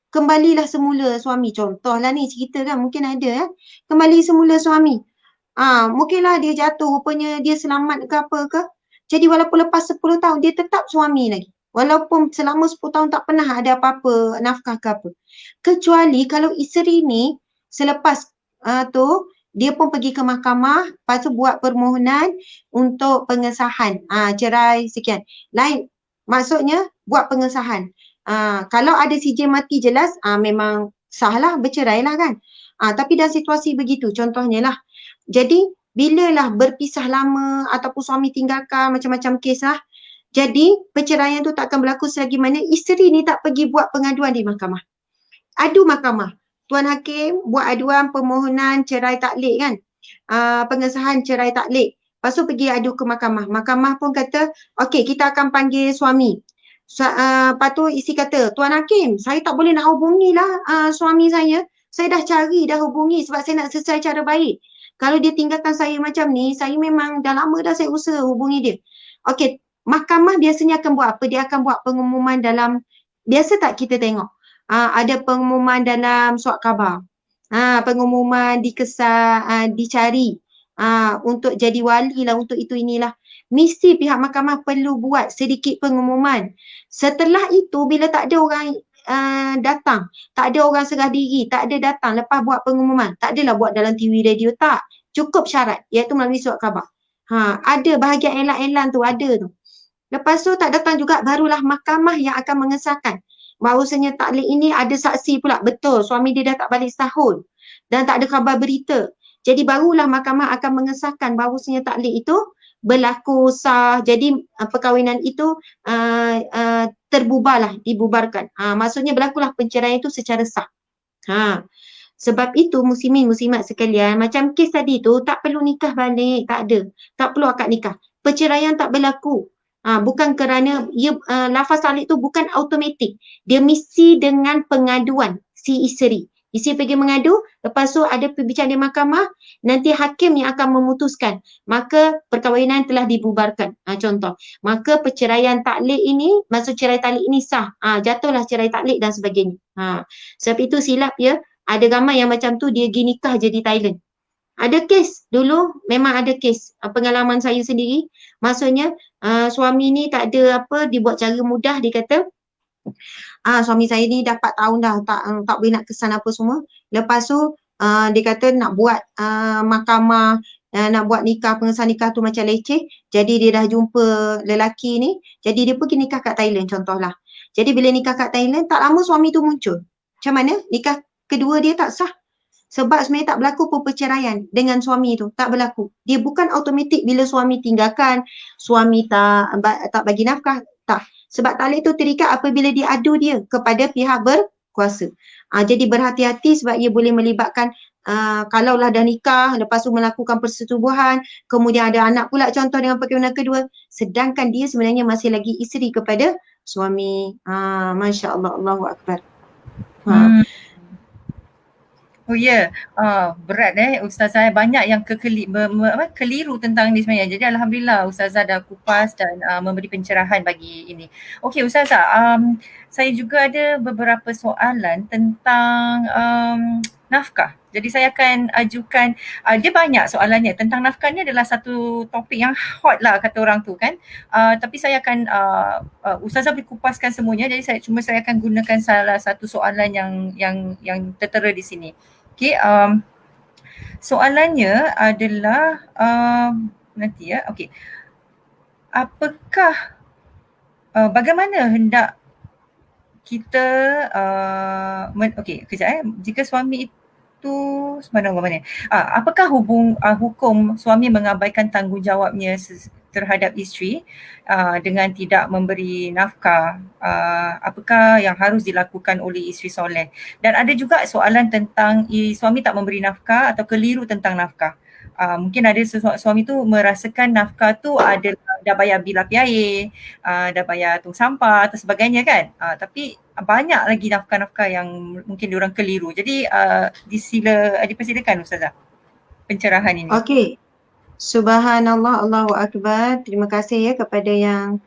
A: kembalilah semula suami. Contohlah ni cerita kan, mungkin ada kembali semula suami. Mungkinlah dia jatuh, rupanya dia selamat ke apa ke. Jadi walaupun lepas 10 tahun, dia tetap suami lagi. Walaupun selama 10 tahun tak pernah ada apa-apa, nafkah ke apa. Kecuali kalau isteri ni selepas tu, dia pun pergi ke mahkamah, lepas tu buat permohonan untuk pengesahan. Cerai sekian. Lain, maksudnya buat pengesahan. Kalau ada sijil mati jelas, memang sahlah, bercerai lah kan. Tapi dalam situasi begitu, contohnya lah. Jadi, bilalah berpisah lama ataupun suami tinggalkan, macam-macam kes lah. Jadi, perceraian tu tak akan berlaku selagi mana isteri ni tak pergi buat pengaduan di mahkamah. Adu mahkamah. Tuan Hakim buat aduan permohonan cerai taklek kan. Pengesahan cerai taklek. Lepas tu pergi adu ke mahkamah. Mahkamah pun kata, okey kita akan panggil suami. Lepas tu isteri kata, Tuan Hakim, saya tak boleh nak hubungi lah suami saya. Saya dah cari, dah hubungi sebab saya nak selesai cara baik. Kalau dia tinggalkan saya macam ni, saya memang dah lama dah saya usaha hubungi dia. Okey, mahkamah biasanya akan buat apa? Dia akan buat pengumuman dalam, biasa tak kita tengok? Ada pengumuman dalam surat khabar. Pengumuman dikesal, dicari untuk jadi wali lah, untuk itu inilah. Mesti pihak mahkamah perlu buat sedikit pengumuman. Setelah itu bila tak ada orang datang, tak ada orang serah diri, tak ada datang lepas buat pengumuman, tak adalah buat dalam TV radio, tak. Cukup syarat iaitu melalui surat khabar. Ada bahagian elan-elan tu, ada tu. Lepas tu tak datang juga, barulah mahkamah yang akan mengesahkan bahawasanya taklek ini ada saksi pula, betul suami dia dah tak balik setahun dan tak ada khabar berita. Jadi barulah mahkamah akan mengesahkan bahawasanya taklek itu berlaku sah. Jadi perkahwinan itu terbubarlah, dibubarkan. Maksudnya berlakulah perceraian itu secara sah. Sebab itu muslimin muslimat sekalian, macam kes tadi tu tak perlu nikah balik, tak ada. Tak perlu akad nikah. Perceraian tak berlaku. Bukan kerana lafaz taklek tu bukan automatik. Dia mesti dengan pengaduan si isteri. Isteri pergi mengadu, lepas tu ada perbicaraan di mahkamah, nanti hakim yang akan memutuskan. Maka perkahwinan telah dibubarkan. Contoh. Maka perceraian taklek ini, maksud cerai taklek ini sah. Jatuhlah cerai taklek dan sebagainya. Sebab itu silap ya. Ada ramai yang macam tu dia pergi nikah je di Thailand. Ada kes dulu, memang ada kes pengalaman saya sendiri. Maksudnya suami ni tak ada apa, dia buat cara mudah, dia kata suami saya ni dah 4 tahun dah tak boleh nak kesan apa semua. Lepas tu dia kata nak buat mahkamah, nak buat nikah, pengesahan nikah tu macam leceh. Jadi dia dah jumpa lelaki ni, jadi dia pergi nikah kat Thailand contohlah. Jadi bila nikah kat Thailand, tak lama suami tu muncul. Macam mana? Nikah kedua dia tak sah. Sebab sebenarnya tak berlaku perceraian dengan suami tu, tak berlaku. Dia bukan automatik bila suami tinggalkan, suami tak bagi nafkah, tak. Sebab taklek tu terikat apabila dia adu dia kepada pihak berkuasa. Jadi berhati-hati sebab ia boleh melibatkan kalaulah dah nikah, lepas tu melakukan persetubuhan, kemudian ada anak pula contoh dengan perkahwinan kedua, sedangkan dia sebenarnya masih lagi isteri kepada suami. Masya Allah, Allahu Akbar.
B: Oh ya, berat Ustazah, banyak yang keliru tentang ni sebenarnya. Jadi Alhamdulillah Ustazah dah kupas dan memberi pencerahan bagi ini. Okey Ustazah, saya juga ada beberapa soalan tentang nafkah. Jadi saya akan ajukan, dia banyak soalannya. Tentang nafkah ni adalah satu topik yang hot lah kata orang tu kan. Tapi saya akan, Ustazah boleh kupaskan semuanya. Jadi saya akan gunakan salah satu soalan yang tertera di sini. Okay, soalannya adalah nanti ya. Okay, apakah bagaimana hendak kita okey kejap jika suami itu mana apakah hukum suami mengabaikan tanggungjawabnya terhadap isteri dengan tidak memberi nafkah, apakah yang harus dilakukan oleh isteri soleh. Dan ada juga soalan tentang suami tak memberi nafkah atau keliru tentang nafkah. Mungkin ada suami tu merasakan nafkah tu dah bayar bil api air, dah bayar tong sampah atau sebagainya kan. Tapi banyak lagi nafkah-nafkah yang mungkin diorang keliru. Jadi dipersilakan Ustazah pencerahan ini.
A: Okey. Subhanallah, Allahu Akbar. Terima kasih ya kepada yang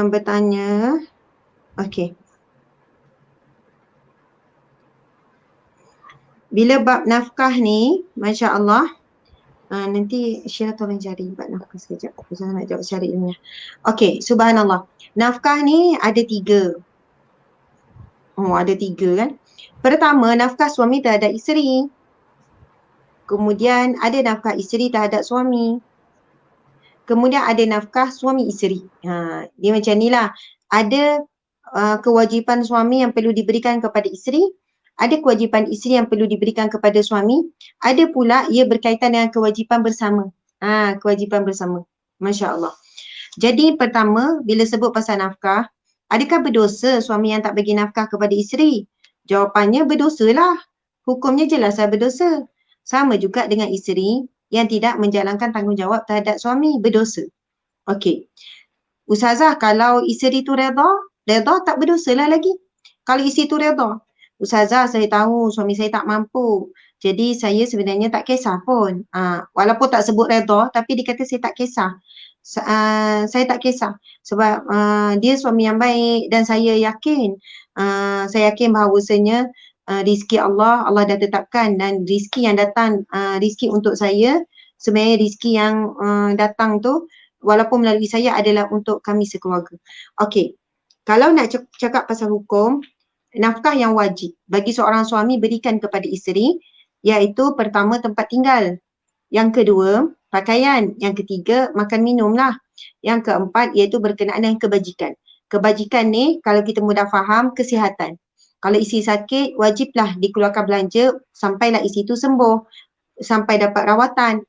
A: bertanya. Okey. Bila bab nafkah ni, Masya Allah, nanti Syirah tolong cari bab nafkah sekejap. Saya nak jawab secara ilmiah. Okey, subhanallah. Nafkah ni ada 3. Ada 3 kan. Pertama, nafkah suami terhadap isteri. Kemudian ada nafkah isteri terhadap suami. Kemudian ada nafkah suami isteri. Dia macam ni lah. Ada kewajipan suami yang perlu diberikan kepada isteri. ada kewajipan isteri yang perlu diberikan kepada suami, ada pula ia berkaitan dengan kewajipan bersama. Kewajipan bersama. Masya Allah. Jadi pertama, bila sebut pasal nafkah, adakah berdosa suami yang tak bagi nafkah kepada isteri? Jawapannya berdosalah. Hukumnya jelaslah berdosa. Sama juga dengan isteri yang tidak menjalankan tanggungjawab terhadap suami, berdosa. Okey. Ustazah, kalau isteri tu redha tak berdosa lah lagi. Kalau isteri tu redha, Ustazah saya tahu suami saya tak mampu. Jadi saya sebenarnya tak kisah pun. Walaupun tak sebut redha tapi dia kata saya tak kisah. Saya tak kisah sebab dia suami yang baik dan saya yakin bahawasanya rizki Allah dah tetapkan dan rizki yang datang, rizki untuk saya sebenarnya rizki yang datang tu walaupun melalui saya adalah untuk kami sekeluarga. Okey. Kalau nak cakap pasal hukum, nafkah yang wajib bagi seorang suami berikan kepada isteri iaitu pertama tempat tinggal. Yang kedua, pakaian. Yang ketiga, makan minum lah. Yang keempat, iaitu berkenaan dengan kebajikan. Kebajikan ni, kalau kita mudah faham, kesihatan. Kalau isteri sakit, wajiblah dikeluarkan belanja sampailah isteri tu sembuh. Sampai dapat rawatan.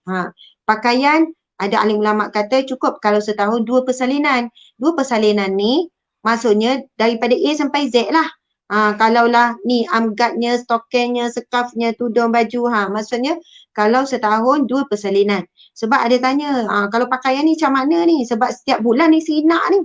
A: Pakaian, ada alim ulama kata cukup kalau setahun 2 persalinan. 2 persalinan ni, maksudnya daripada A sampai Z lah. Kalaulah ni amgatnya, stokengnya, scarfnya, tudung baju, maksudnya kalau setahun 2 persalinan. Sebab ada tanya, kalau pakaian ni macam mana ni? Sebab setiap bulan ni si nak ni.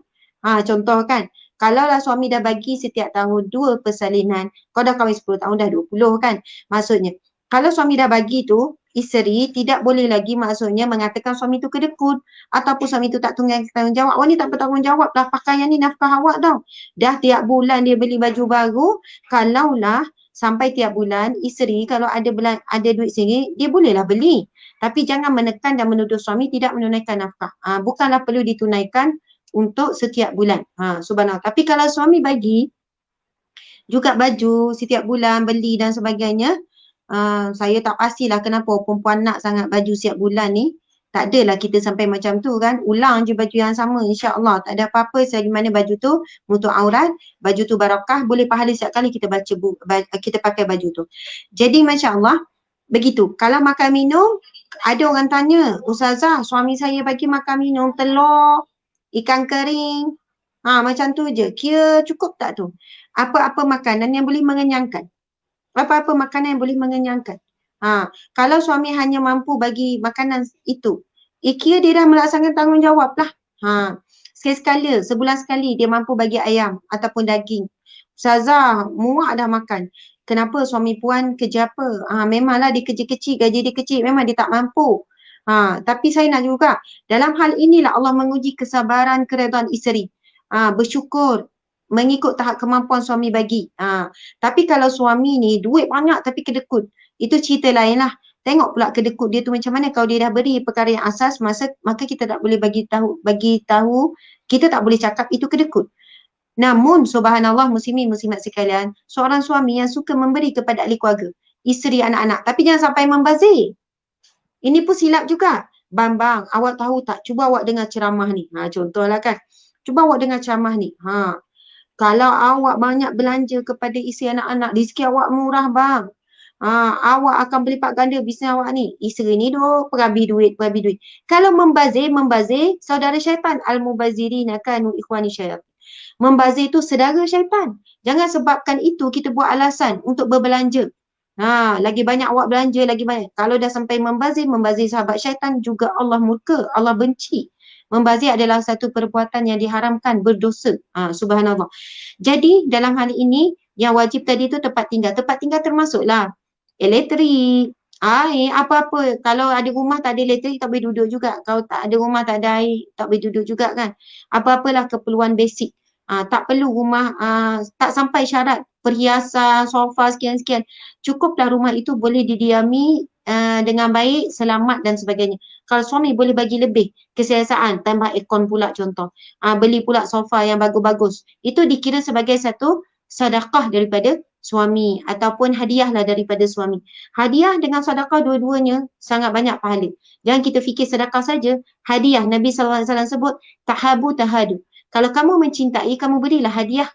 A: Contoh kan, kalaulah suami dah bagi setiap tahun 2 persalinan, kau dah kahwin 10 tahun dah 20 kan? Maksudnya, kalau suami dah bagi tu, isteri tidak boleh lagi maksudnya mengatakan suami tu kedekut ataupun suami tu tak tanggungjawab. Awak ni tak bertanggungjawab lah, pakaian ni nafkah awak tau. Dah tiap bulan dia beli baju baru, kalaulah sampai tiap bulan isteri kalau ada duit sendiri, dia bolehlah beli. Tapi jangan menekan dan menuduh suami tidak menunaikan nafkah. Bukanlah perlu ditunaikan untuk setiap bulan. Subhanallah. Tapi kalau suami bagi juga baju setiap bulan beli dan sebagainya, saya tak pastilah kenapa perempuan nak sangat baju setiap bulan ni. Tak adalah kita sampai macam tu kan. Ulang je baju yang sama, insya-Allah. Tak ada apa-apa selagi mana baju tu untuk aurat, baju tu barakah, boleh pahala setiap kali kita kita pakai baju tu. Jadi masya-Allah, begitu. Kalau makan minum, ada orang tanya, Ustazah, suami saya bagi makan minum telur, ikan kering, macam tu je. Kira cukup tak tu? Apa-apa makanan yang boleh mengenyangkan. Apa-apa makanan yang boleh mengenyangkan. Kalau suami hanya mampu bagi makanan itu, kira dia dah melaksanakan tanggungjawab lah. Sekali-sekala, sebulan sekali dia mampu bagi ayam ataupun daging. Ustazah, muak dah makan. Kenapa suami puan kerja apa? Memanglah dia kerja kecil, gaji dia kecil, memang dia tak mampu. Tapi saya nak juga, dalam hal inilah Allah menguji kesabaran keredaan isteri. Bersyukur, mengikut tahap kemampuan suami bagi. Tapi kalau suami ni duit banyak tapi kedekut, itu cerita lain lah. Tengok pula kedekut dia tu macam mana. Kalau dia dah beri perkara yang asas, maka kita tak boleh bagi tahu, kita tak boleh cakap itu kedekut. Namun subhanallah muslimin muslimat sekalian, seorang suami yang suka memberi kepada ahli keluarga, isteri, anak-anak, tapi jangan sampai membazir. Ini pun silap juga. Bang, awak tahu tak? Cuba awak dengar ceramah ni. Contohlah kan. Cuba awak dengar ceramah ni. Kalau awak banyak belanja kepada isteri, anak-anak, rezeki awak murah bang. Awak akan berlipat ganda bisnes awak ni. Isteri ni perhabis duit. Kalau membazir, saudara syaitan. Al-mubazirin kanu ikhwani syaitan. Membazir tu saudara syaitan. Jangan sebabkan itu kita buat alasan untuk berbelanja. Lagi banyak awak belanja, lagi banyak. Kalau dah sampai membazir sahabat syaitan juga Allah murka, Allah benci. Membazir adalah satu perbuatan yang diharamkan, berdosa. Subhanallah. Jadi dalam hal ini yang wajib tadi tu tempat tinggal. Tempat tinggal termasuklah elektrik, air, apa-apa. Kalau ada rumah tak ada elektrik tak boleh duduk juga. Kalau tak ada rumah tak ada air tak boleh duduk juga kan. Apa-apalah keperluan basic. Tak perlu rumah, tak sampai syarat perhiasan, sofa sekian-sekian. Cukuplah rumah itu boleh didiami dengan baik, selamat dan sebagainya. Kalau suami boleh bagi lebih keselesaan, tambah aircon pula contoh. Beli pula sofa yang bagus-bagus. Itu dikira sebagai satu sedekah daripada suami ataupun hadiah lah daripada suami. Hadiah dengan sedekah dua-duanya sangat banyak pahala. Jangan kita fikir sedekah saja. Hadiah, Nabi SAW sebut tahabu tahadu. Kalau kamu mencintai, kamu berilah hadiah.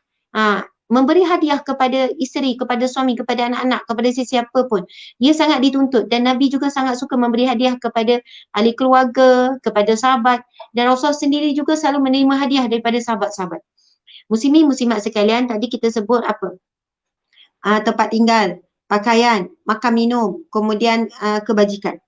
A: memberi hadiah kepada isteri, kepada suami, kepada anak-anak, kepada sesiapa pun. Dia sangat dituntut dan Nabi juga sangat suka memberi hadiah kepada ahli keluarga, kepada sahabat, dan Rasul sendiri juga selalu menerima hadiah daripada sahabat-sahabat. Muslimin muslimat sekalian, tadi kita sebut apa? Tempat tinggal, pakaian, makan minum, kemudian kebajikan.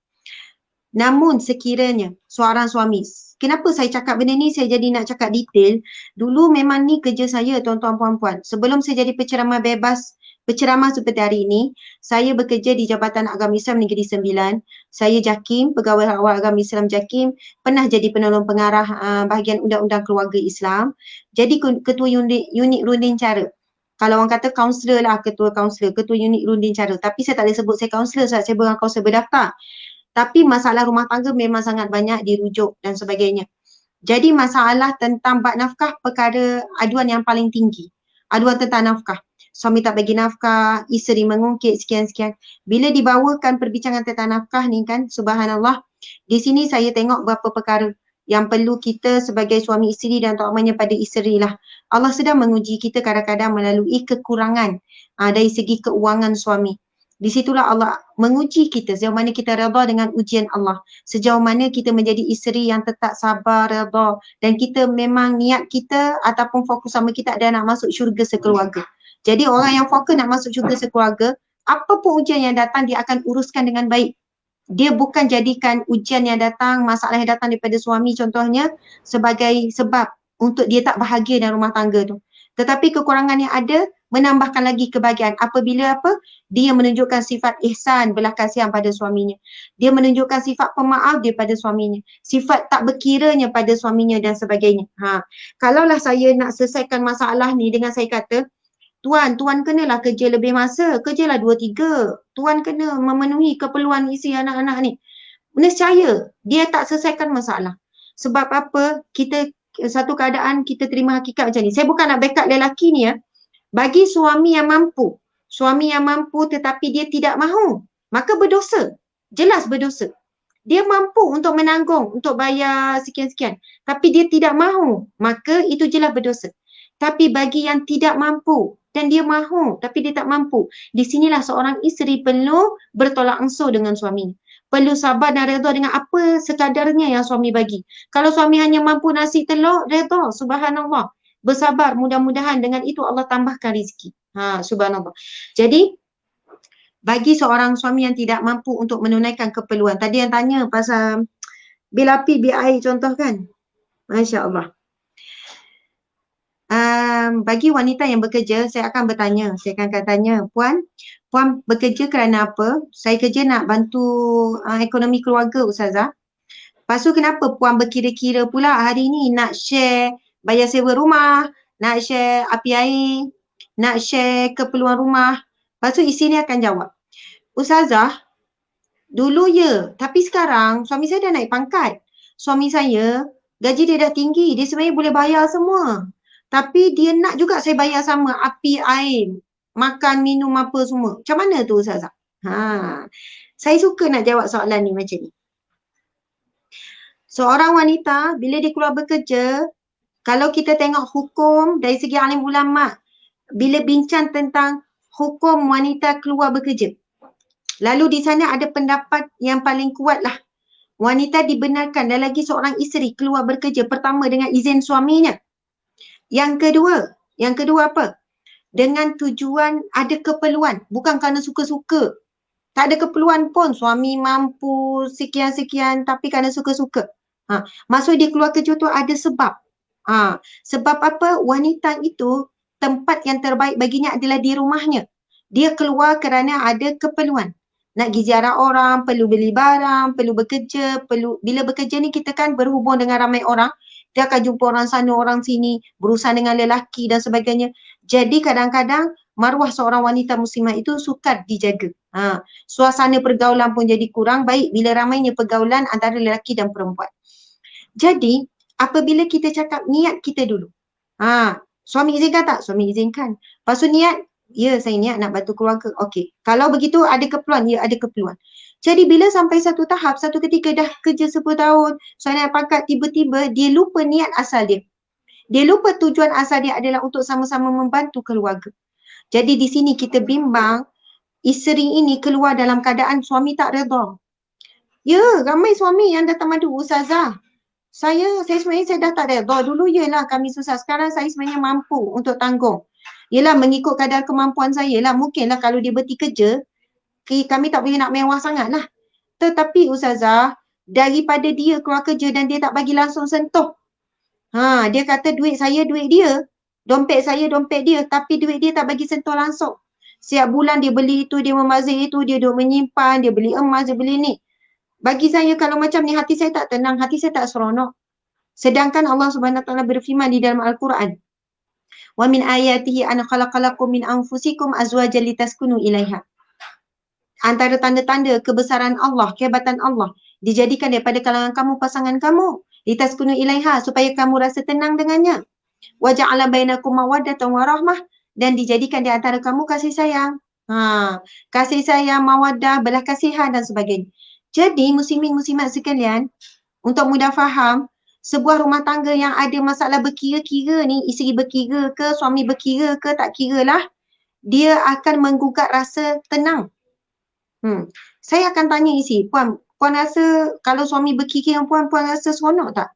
A: Namun sekiranya seorang suami, kenapa saya cakap benda ni, saya jadi nak cakap detail. Dulu memang ni kerja saya tuan-tuan puan-puan. Sebelum saya jadi penceramah bebas, penceramah seperti hari ini, saya bekerja di Jabatan Agama Islam Negeri Sembilan. Saya JAKIM, Pegawai Awal Agama Islam JAKIM, pernah jadi penolong pengarah bahagian Undang-Undang Keluarga Islam. Jadi ketua unit runding cara. Kalau orang kata kaunselor lah, ketua unit runding cara. Tapi saya tak boleh sebut saya kaunselor sebab saya bukan kaunselor berdaftar. Tapi masalah rumah tangga memang sangat banyak dirujuk dan sebagainya. Jadi masalah tentang bab nafkah perkara aduan yang paling tinggi. Aduan tentang nafkah. Suami tak bagi nafkah, isteri mengungkit sekian-sekian. Bila dibawakan perbincangan tentang nafkah ni kan, subhanallah, di sini saya tengok beberapa perkara yang perlu kita sebagai suami isteri dan terutamanya pada isteri lah. Allah sedang menguji kita kadang-kadang melalui kekurangan dari segi keuangan suami. Di situlah Allah menguji kita sejauh mana kita redha dengan ujian Allah. Sejauh mana kita menjadi isteri yang tetap sabar, redha, dan kita memang niat kita ataupun fokus sama kita adalah nak masuk syurga sekeluarga. Jadi orang yang fokus nak masuk syurga sekeluarga, apa pun ujian yang datang dia akan uruskan dengan baik. Dia bukan jadikan ujian yang datang, masalah yang datang daripada suami contohnya sebagai sebab untuk dia tak bahagia dalam rumah tangga tu. Tetapi kekurangan yang ada menambahkan lagi kebahagiaan apabila apa? Dia menunjukkan sifat ihsan, belas kasihan pada suaminya. Dia menunjukkan sifat pemaaf dia pada suaminya. Sifat tak berkiranya pada suaminya dan sebagainya. Kalaulah saya nak selesaikan masalah ni dengan saya kata, Tuan kenalah kerja lebih masa, kerjalah 2-3. Tuan kena memenuhi keperluan isi anak-anak ni. Nescaya dia tak selesaikan masalah. Sebab apa? Kita satu keadaan kita terima hakikat macam ni. Saya bukan nak backup lelaki ni ya. Bagi suami yang mampu tetapi dia tidak mahu, maka berdosa. Jelas berdosa. Dia mampu untuk menanggung, untuk bayar sekian-sekian. Tapi dia tidak mahu, maka itu jelas berdosa. Tapi bagi yang tidak mampu dan dia mahu tapi dia tak mampu, di sinilah seorang isteri perlu bertolak ansur dengan suaminya. Perlu sabar dan redha dengan apa sekadarnya yang suami bagi. Kalau suami hanya mampu nasi telur, redha, subhanallah. Bersabar, mudah-mudahan dengan itu Allah tambahkan rezeki. Subhanallah. Jadi bagi seorang suami yang tidak mampu untuk menunaikan keperluan, tadi yang tanya pasal bil api, bil air contoh kan, Masya Allah. Bagi wanita yang bekerja, saya akan bertanya, saya akan tanya, Puan bekerja kerana apa? Saya kerja nak bantu ekonomi keluarga Ustazah. Lepas tu kenapa Puan berkira-kira pula hari ni nak share bayar sewa rumah, nak share api air, nak share keperluan rumah. Lepas tu isteri ni akan jawab, Ustazah, dulu ya, tapi sekarang suami saya dah naik pangkat. Suami saya, gaji dia dah tinggi, dia sebenarnya boleh bayar semua. Tapi dia nak juga saya bayar sama, api air, makan, minum apa semua. Macam mana tu Ustazah? Saya suka nak jawab soalan ni macam ni. Seorang wanita bila dia keluar bekerja, kalau kita tengok hukum dari segi alim ulama, bila bincang tentang hukum wanita keluar bekerja, lalu di sana ada pendapat yang paling kuat lah. Wanita dibenarkan dan lagi seorang isteri keluar bekerja pertama dengan izin suaminya. Yang kedua apa? Dengan tujuan ada keperluan, bukan kerana suka-suka. Tak ada keperluan pun, suami mampu sekian-sekian tapi kerana suka-suka. Maksud dia keluar kerja tu ada sebab. Sebab apa? Wanita itu tempat yang terbaik baginya adalah di rumahnya. Dia keluar kerana ada keperluan. Nak pergi ziarah orang, perlu beli barang, perlu bekerja, bila bekerja ni kita kan berhubung dengan ramai orang. Dia akan jumpa orang sana, orang sini, berurusan dengan lelaki dan sebagainya. Jadi kadang-kadang maruah seorang wanita muslimah itu sukar dijaga. Suasana pergaulan pun jadi kurang baik bila ramainya pergaulan antara lelaki dan perempuan. Jadi apabila kita cakap niat kita dulu. Suami izinkan tak? Suami izinkan. Lepas tu niat, ya saya niat nak bantu keluarga. Okey. Kalau begitu ada keperluan, ya ada keperluan. Jadi bila sampai satu tahap, satu ketika dah kerja 10 tahun, suami naik pangkat, tiba-tiba dia lupa niat asal dia. Dia lupa tujuan asal dia adalah untuk sama-sama membantu keluarga. Jadi di sini kita bimbang isteri ini keluar dalam keadaan suami tak redha. Ya, ramai suami yang datang madu, Ustazah. Saya sebenarnya saya dah tak redha. Dulu yelah kami susah. Sekarang saya sebenarnya mampu untuk tanggung. Yelah mengikut kadar kemampuan saya lah. Mungkinlah kalau dia berhenti kerja, kami tak boleh nak mewah sangat lah. Tetapi Ustazah, daripada dia keluar kerja dan dia tak bagi langsung sentuh. Dia kata duit saya duit dia. Dompet saya dompet dia. Tapi duit dia tak bagi sentuh langsung. Setiap bulan dia beli itu, dia membazir itu, dia duk menyimpan, dia beli emas, dia beli ni. Bagi saya kalau macam ni hati saya tak tenang, hati saya tak seronok. Sedangkan Allah Subhanahu Wa Taala berfirman di dalam Al-Quran, "Wa min ayatihi an khalaqalakum min anfusikum azwajan litaskunu ilaiha." Antara tanda-tanda kebesaran Allah, kehebatan Allah, dijadikan daripada kalangan kamu pasangan kamu, litaskunu ilaiha, supaya kamu rasa tenang dengannya. Wa ja'ala bainakum mawaddatan wa rahmah, dan dijadikan di antara kamu kasih sayang. Kasih sayang, mawaddah, belas kasihan dan sebagainya. Jadi muslimin muslimat sekalian, untuk mudah faham, sebuah rumah tangga yang ada masalah berkira-kira ni, isteri berkira ke, suami berkira ke, tak kira lah, dia akan menggugat rasa tenang. Saya akan tanya isi, puan rasa kalau suami berkira puan rasa seronok tak?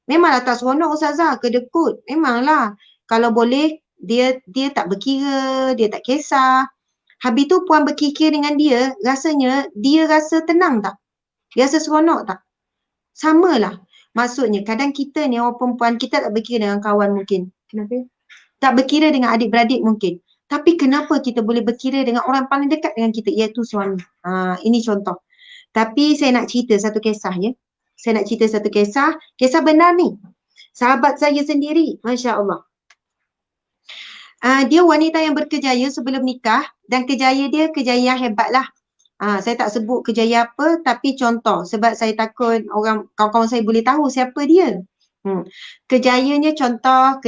A: Memanglah tak seronok Ustazah, kedekut. Memanglah. Kalau boleh, dia tak berkira, dia tak kisah. Habis tu puan berkira dengan dia, rasanya dia rasa tenang tak? Dia rasa seronok tak? Samalah. Maksudnya kadang kita ni orang perempuan, kita tak berkira dengan kawan mungkin. Kenapa? Tak berkira dengan adik-beradik mungkin. Tapi kenapa kita boleh berkira dengan orang paling dekat dengan kita, iaitu suami. Ini contoh. Tapi saya nak cerita satu kisah ya. Saya nak cerita satu kisah benar ni. Sahabat saya sendiri, Masya Allah. Dia wanita yang berkejaya sebelum nikah dan kejaya dia kejaya yang hebat lah. Saya tak sebut kejaya apa, tapi contoh sebab saya takut orang kawan-kawan saya boleh tahu siapa dia. Kejayanya contoh,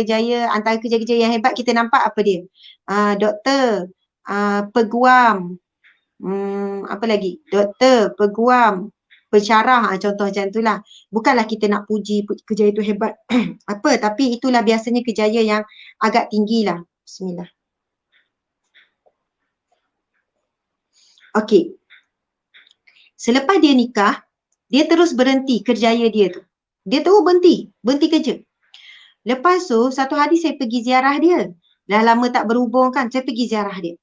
A: antara kejaya-kejaya yang hebat kita nampak apa dia? Doktor, peguam, apa lagi? Doktor, peguam, pensyarah, contoh macam itulah. Bukanlah kita nak puji kejaya itu hebat apa, tapi itulah biasanya kejaya yang agak tinggi lah. Bismillah. Okey. Selepas dia nikah, dia terus berhenti kerjaya dia tu. Dia terus berhenti kerja. Lepas tu, satu hari saya pergi ziarah dia. Dah lama tak berhubung kan, saya pergi ziarah dia.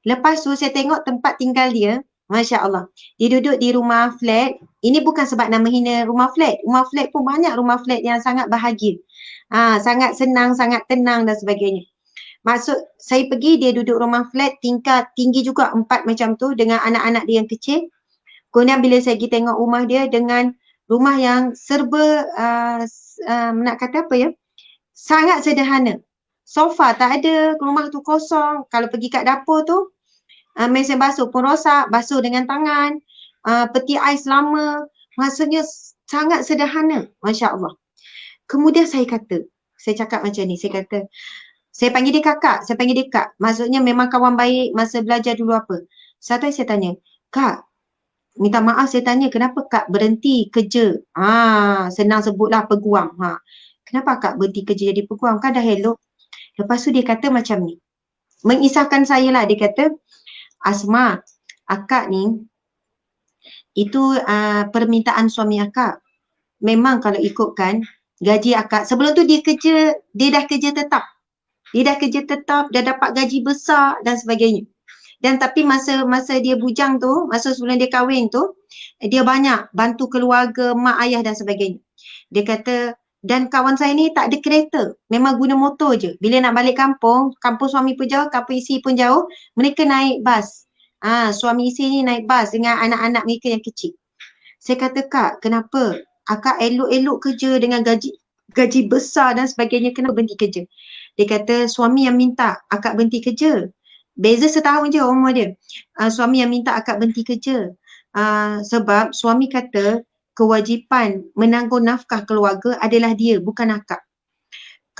A: Lepas tu, saya tengok tempat tinggal dia. Masya Allah. Dia duduk di rumah flat. Ini bukan sebab nama hina rumah flat. Rumah flat pun banyak rumah flat yang sangat bahagia. Sangat senang, sangat tenang dan sebagainya. Maksud, saya pergi, dia duduk rumah flat, tingkat tinggi juga 4 macam tu dengan anak-anak dia yang kecil. Kemudian bila saya pergi tengok rumah dia dengan rumah yang serba, nak kata apa ya, sangat sederhana. Sofa tak ada, rumah tu kosong. Kalau pergi kat dapur tu, mesin basuh pun rosak, basuh dengan tangan, peti ais lama. Maksudnya sangat sederhana, Masya Allah. Kemudian saya cakap macam ni, saya panggil dia kakak, saya panggil dia kak. Maksudnya memang kawan baik masa belajar dulu apa. Satu hari saya tanya, Kak, minta maaf saya tanya, kenapa Kak berhenti kerja? Senang sebutlah peguam. Kenapa Kak berhenti kerja jadi peguam? Kan dah elok. Lepas tu dia kata macam ni. Mengisahkan saya lah, dia kata, Asma, akak ni, itu permintaan suami akak. Memang kalau ikutkan gaji akak, sebelum tu dia dah kerja tetap. Dah dapat gaji besar dan sebagainya. Dan tapi masa dia bujang tu, masa sebelum dia kahwin tu, dia banyak bantu keluarga, mak ayah dan sebagainya. Dia kata, dan kawan saya ni tak ada kereta, memang guna motor je. Bila nak balik kampung suami pun jauh, kampung isteri pun jauh, mereka naik bas. Suami isteri ni naik bas dengan anak-anak mereka yang kecil. Saya kata, Kak, kenapa? Akak elok-elok kerja dengan gaji besar dan sebagainya, kenapa berhenti kerja? Dia kata, suami yang minta akak berhenti kerja. Beza setahun je umur dia. Suami yang minta akak berhenti kerja. Sebab suami kata kewajipan menanggung nafkah keluarga adalah dia, bukan akak.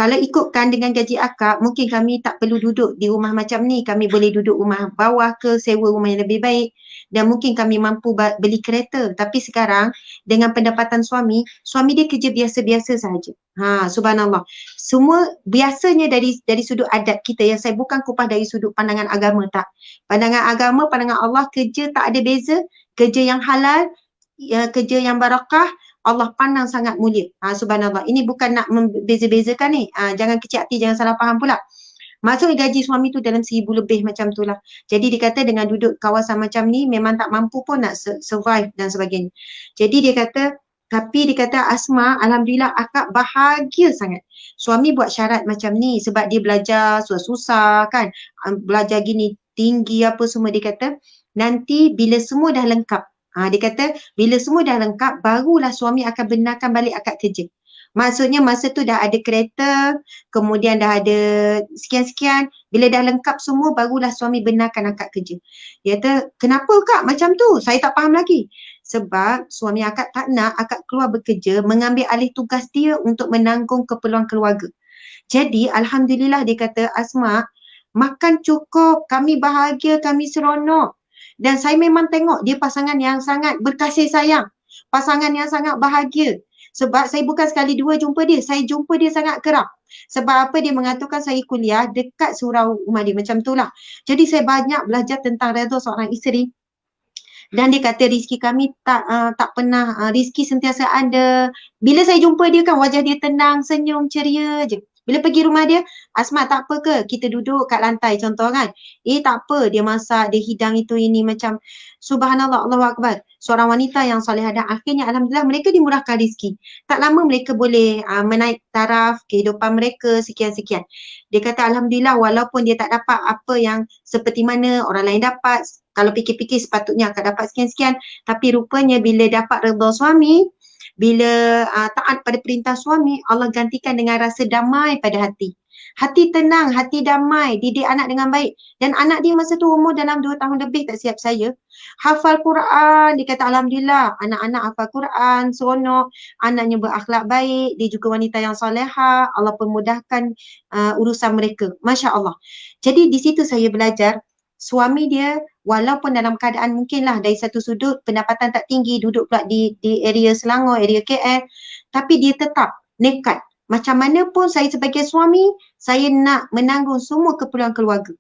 A: Kalau ikutkan dengan gaji akak, mungkin kami tak perlu duduk di rumah macam ni. Kami boleh duduk rumah bawah ke, sewa rumah yang lebih baik. Dan mungkin kami mampu beli kereta. Tapi sekarang dengan pendapatan suami dia kerja biasa-biasa sahaja. Subhanallah. Semua biasanya dari sudut adat kita, yang saya bukan kupas dari sudut pandangan agama, tak. Pandangan agama, pandangan Allah, kerja tak ada beza. Kerja yang halal, kerja yang barakah, Allah pandang sangat mulia. Subhanallah. Ini bukan nak membeza-bezakan ni. Jangan kecil hati, jangan salah faham pula. Maksudnya gaji suami tu dalam 1,000 lebih macam tu lah. Jadi dia kata dengan duduk kawasan macam ni memang tak mampu pun nak survive dan sebagainya. Jadi dia kata, tapi dia kata Asma, Alhamdulillah akak bahagia sangat. Suami buat syarat macam ni sebab dia belajar susah-susah kan. Belajar gini tinggi apa semua, dia kata nanti bila semua dah lengkap. Dia kata bila semua dah lengkap barulah suami akan benarkan balik akak kerja. Maksudnya masa tu dah ada kereta, kemudian dah ada sekian-sekian. Bila dah lengkap semua, barulah suami benarkan akak kerja. Dia kata, kenapa kak macam tu? Saya tak faham lagi. Sebab suami akak tak nak akak keluar bekerja, mengambil alih tugas dia untuk menanggung keperluan keluarga. Jadi Alhamdulillah, dia kata, Asma, makan cukup, kami bahagia, kami seronok. Dan saya memang tengok dia pasangan yang sangat berkasih sayang. Pasangan yang sangat bahagia. Sebab saya bukan sekali dua jumpa dia. Saya jumpa dia sangat kerap. Sebab apa, dia mengatakan saya kuliah dekat surau rumah dia. Macam tu lah. Jadi saya banyak belajar tentang redha seorang isteri. Dan dia kata rezeki kami tak pernah, rezeki sentiasa ada. Bila saya jumpa dia kan wajah dia tenang, senyum, ceria je. Bila pergi rumah dia, Asma tak apa ke? Kita duduk kat lantai contoh kan. Tak apa, dia masak, dia hidang itu ini macam subhanallah, Allahu Akbar. Seorang wanita yang solehah dan akhirnya Alhamdulillah mereka dimurahkan rezeki. Tak lama mereka boleh menaik taraf kehidupan mereka sekian-sekian. Dia kata Alhamdulillah walaupun dia tak dapat apa yang seperti mana orang lain dapat. Kalau fikir-fikir sepatutnya akan dapat sekian-sekian. Tapi rupanya bila dapat redha suami, bila taat pada perintah suami, Allah gantikan dengan rasa damai pada hati. Hati tenang, hati damai, didik anak dengan baik. Dan anak dia masa tu umur dalam 2 tahun lebih, tak siap saya. Hafal Quran, dia kata Alhamdulillah, anak-anak hafal Quran, seronok, anaknya berakhlak baik, dia juga wanita yang solehah, Allah permudahkan urusan mereka. Masya Allah. Jadi di situ saya belajar, suami dia walaupun dalam keadaan mungkinlah dari satu sudut pendapatan tak tinggi, duduk pula di area Selangor, area KL, tapi dia tetap nekat. Macam mana pun saya sebagai suami, saya nak menanggung semua keperluan keluarga.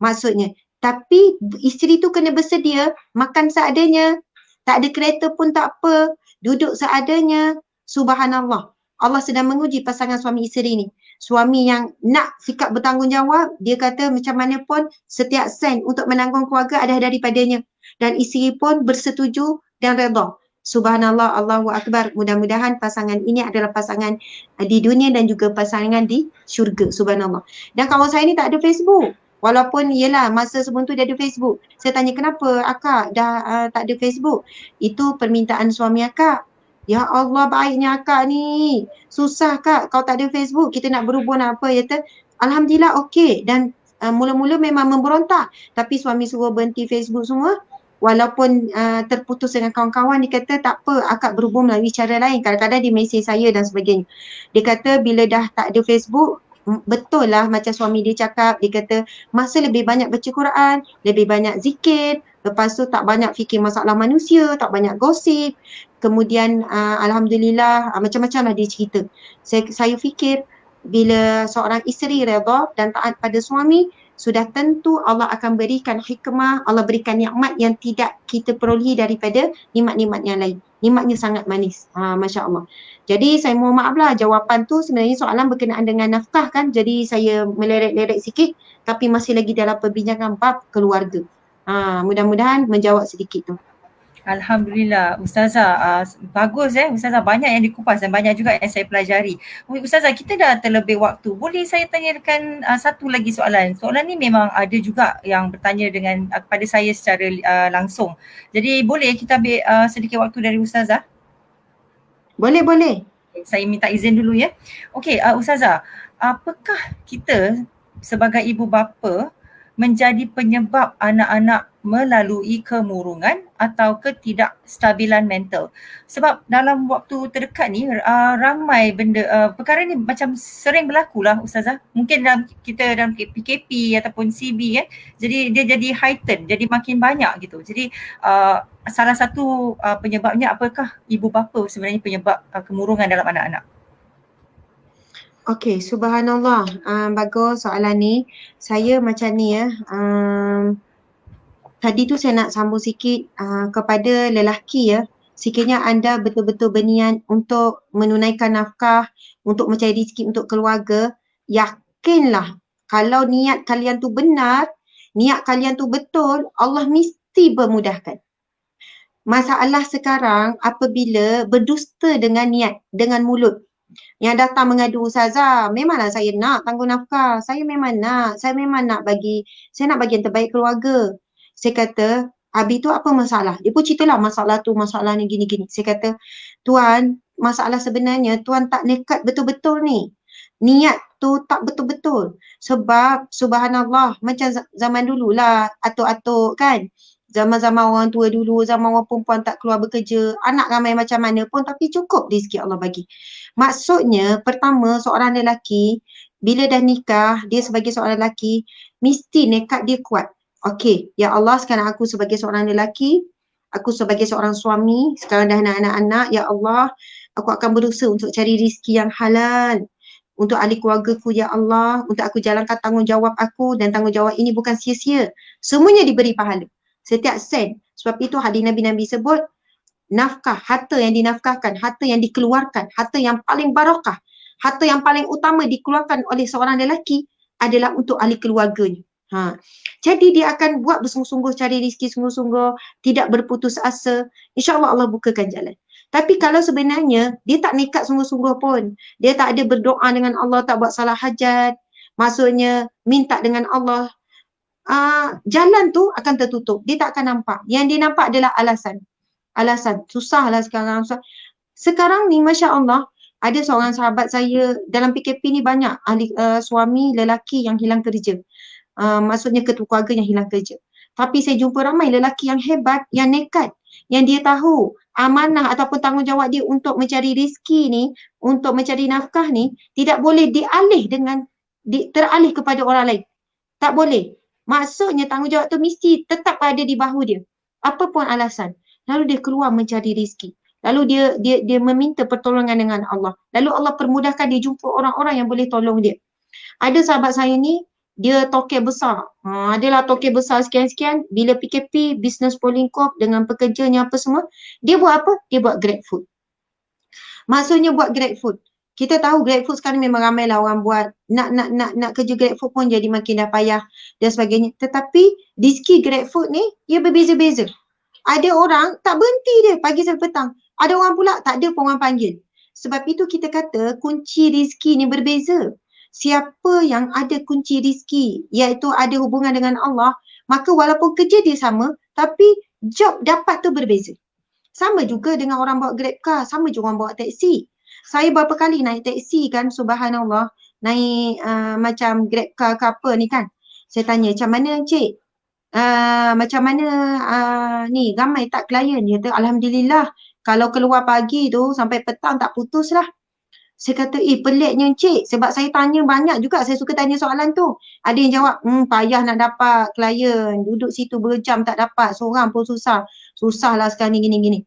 A: Maksudnya, tapi isteri tu kena bersedia, makan seadanya, tak ada kereta pun tak apa, duduk seadanya. Subhanallah. Allah sedang menguji pasangan suami isteri ni. Suami yang nak sikap bertanggungjawab, dia kata macam mana pun setiap sen untuk menanggung keluarga ada daripadanya. Dan isteri pun bersetuju dan redha. Subhanallah, Allahu Akbar. Mudah-mudahan pasangan ini adalah pasangan di dunia dan juga pasangan di syurga. Subhanallah. Dan kawan saya ni tak ada Facebook. Walaupun yelah masa sebelum tu dia ada Facebook. Saya tanya kenapa akak dah tak ada Facebook. Itu permintaan suami akak. Ya Allah baiknya akak ni. Susah kak kalau tak ada Facebook. Kita nak berhubung apa. Ya kata Alhamdulillah okey. Dan mula-mula memang memberontak. Tapi suami suruh berhenti Facebook semua. Walaupun terputus dengan kawan-kawan, dia kata tak apa, akak berhubung melalui cara lain. Kadang-kadang dia mesej saya dan sebagainya. Dia kata bila dah tak ada Facebook, betul lah macam suami dia cakap. Dia kata masa lebih banyak baca Quran, lebih banyak zikir. Lepas tu tak banyak fikir masalah manusia, tak banyak gosip. Kemudian Alhamdulillah macam-macam lah dia cerita. Saya fikir bila seorang isteri redha dan taat pada suami, sudah tentu Allah akan berikan hikmah, Allah berikan nikmat yang tidak kita perolehi daripada nikmat-nikmat yang lain. Nikmatnya sangat manis. Masya Allah. Jadi saya mohon maaf lah, jawapan tu sebenarnya soalan berkenaan dengan nafkah kan. Jadi saya meleret-leret sikit tapi masih lagi dalam perbincangan bab keluarga. Mudah-mudahan menjawab sedikit tu.
B: Alhamdulillah Ustazah, bagus Ustazah, banyak yang dikupas dan banyak juga yang saya pelajari. Ustazah, kita dah terlebih waktu. Boleh saya tanyakan satu lagi soalan? Soalan ni memang ada juga yang bertanya dengan kepada saya secara langsung. Jadi boleh kita ambil sedikit waktu dari Ustazah?
A: Boleh.
B: Saya minta izin dulu ya. Okey, Ustazah, apakah kita sebagai ibu bapa menjadi penyebab anak-anak melalui kemurungan atau ketidakstabilan mental. Sebab dalam waktu terdekat ni ramai benda perkara ni macam sering berlaku lah Ustazah. Mungkin dalam PKP ataupun CB kan. Jadi dia jadi heightened, jadi makin banyak gitu. Jadi salah satu penyebabnya apakah ibu bapa sebenarnya penyebab kemurungan dalam anak-anak?
A: Okey, subhanallah. Bagus soalan ni. Saya macam ni ya. Tadi tu saya nak sambung sikit kepada lelaki ya. Sekiranya anda betul-betul berniat untuk menunaikan nafkah, untuk mencari rezeki untuk keluarga, yakinlah kalau niat kalian tu benar, niat kalian tu betul, Allah mesti bermudahkan. Masalah sekarang apabila berdusta dengan niat, dengan mulut. Yang datang mengadu, Ustazah, memanglah saya nak tanggung nafkah. Saya memang nak bagi yang terbaik keluarga. Saya kata, habis tu apa masalah? Dia pun ceritalah masalah ni gini-gini. Saya kata, Tuan, masalah sebenarnya Tuan tak nekat betul-betul ni. Niat tu tak betul-betul. Sebab subhanallah, macam zaman dululah, atuk-atuk kan. Zaman-zaman orang tua dulu, zaman orang perempuan tak keluar bekerja, anak ramai macam mana pun tapi cukup rezeki Allah bagi. Maksudnya, pertama seorang lelaki, bila dah nikah, dia sebagai seorang lelaki, mesti nekat dia kuat. Okey, ya Allah sekarang aku sebagai seorang lelaki, aku sebagai seorang suami, sekarang dah ada anak-anak, ya Allah, aku akan berusaha untuk cari rezeki yang halal. Untuk ahli keluargaku, ya Allah, untuk aku jalankan tanggungjawab aku dan tanggungjawab ini bukan sia-sia. Semuanya diberi pahala. Setiap sen. Sebab itu hadis Nabi sebut, nafkah, harta yang dinafkahkan, harta yang dikeluarkan, harta yang paling barakah, harta yang paling utama dikeluarkan oleh seorang lelaki adalah untuk ahli keluarganya. Jadi dia akan buat bersungguh-sungguh cari rezeki sungguh-sungguh, tidak berputus asa, insya-Allah Allah bukakan jalan. Tapi kalau sebenarnya dia tak nekat sungguh-sungguh pun, dia tak ada berdoa dengan Allah, tak buat salah hajat, maksudnya minta dengan Allah, jalan tu akan tertutup, dia tak akan nampak. Yang dia nampak adalah alasan. Susahlah sekarang. Sekarang ni Masya Allah, ada seorang sahabat saya dalam PKP ni banyak ahli suami lelaki yang hilang kerja. Maksudnya ketua keluarga yang hilang kerja. Tapi saya jumpa ramai lelaki yang hebat, yang nekat, yang dia tahu amanah ataupun tanggungjawab dia untuk mencari rezeki ni, untuk mencari nafkah ni, tidak boleh teralih kepada orang lain. Tak boleh. Maksudnya tanggungjawab tu mesti tetap ada di bahu dia. Apa pun alasan. Lalu dia keluar mencari rezeki. Lalu dia meminta pertolongan dengan Allah. Lalu Allah permudahkan dia jumpa orang-orang yang boleh tolong dia. Ada sahabat saya ni, dia toke besar. Adalah toke besar sekian-sekian. Bila PKP, bisnes polingkop dengan pekerjanya apa semua, dia buat apa? Dia buat Grab food. Maksudnya buat Grab food. Kita tahu Grab food sekarang memang ramai lah orang buat. Nak kerja Grab food pun jadi makin dah payah dan sebagainya. Tetapi rezeki Grab food ni, dia berbeza-beza. Ada orang tak berhenti dia pagi sampai petang. Ada orang pula tak ada pun orang panggil. Sebab itu kita kata kunci rezeki ni berbeza. Siapa yang ada kunci rezeki, iaitu ada hubungan dengan Allah, maka walaupun kerja dia sama, tapi job dapat tu berbeza. Sama juga dengan orang bawa Grab car, sama juga orang bawa taksi. Saya berapa kali naik taksi kan, subhanallah, naik macam Grab car ke apa ni kan. Saya tanya, macam mana Encik? Macam mana ni, ramai tak klien? Dia kata, Alhamdulillah, kalau keluar pagi tu sampai petang tak putus lah. Saya kata, peliknya Encik, sebab saya tanya banyak juga, saya suka tanya soalan tu. Ada yang jawab, payah nak dapat klien, duduk situ berjam tak dapat, seorang pun susah. Susahlah sekarang ni gini-gini.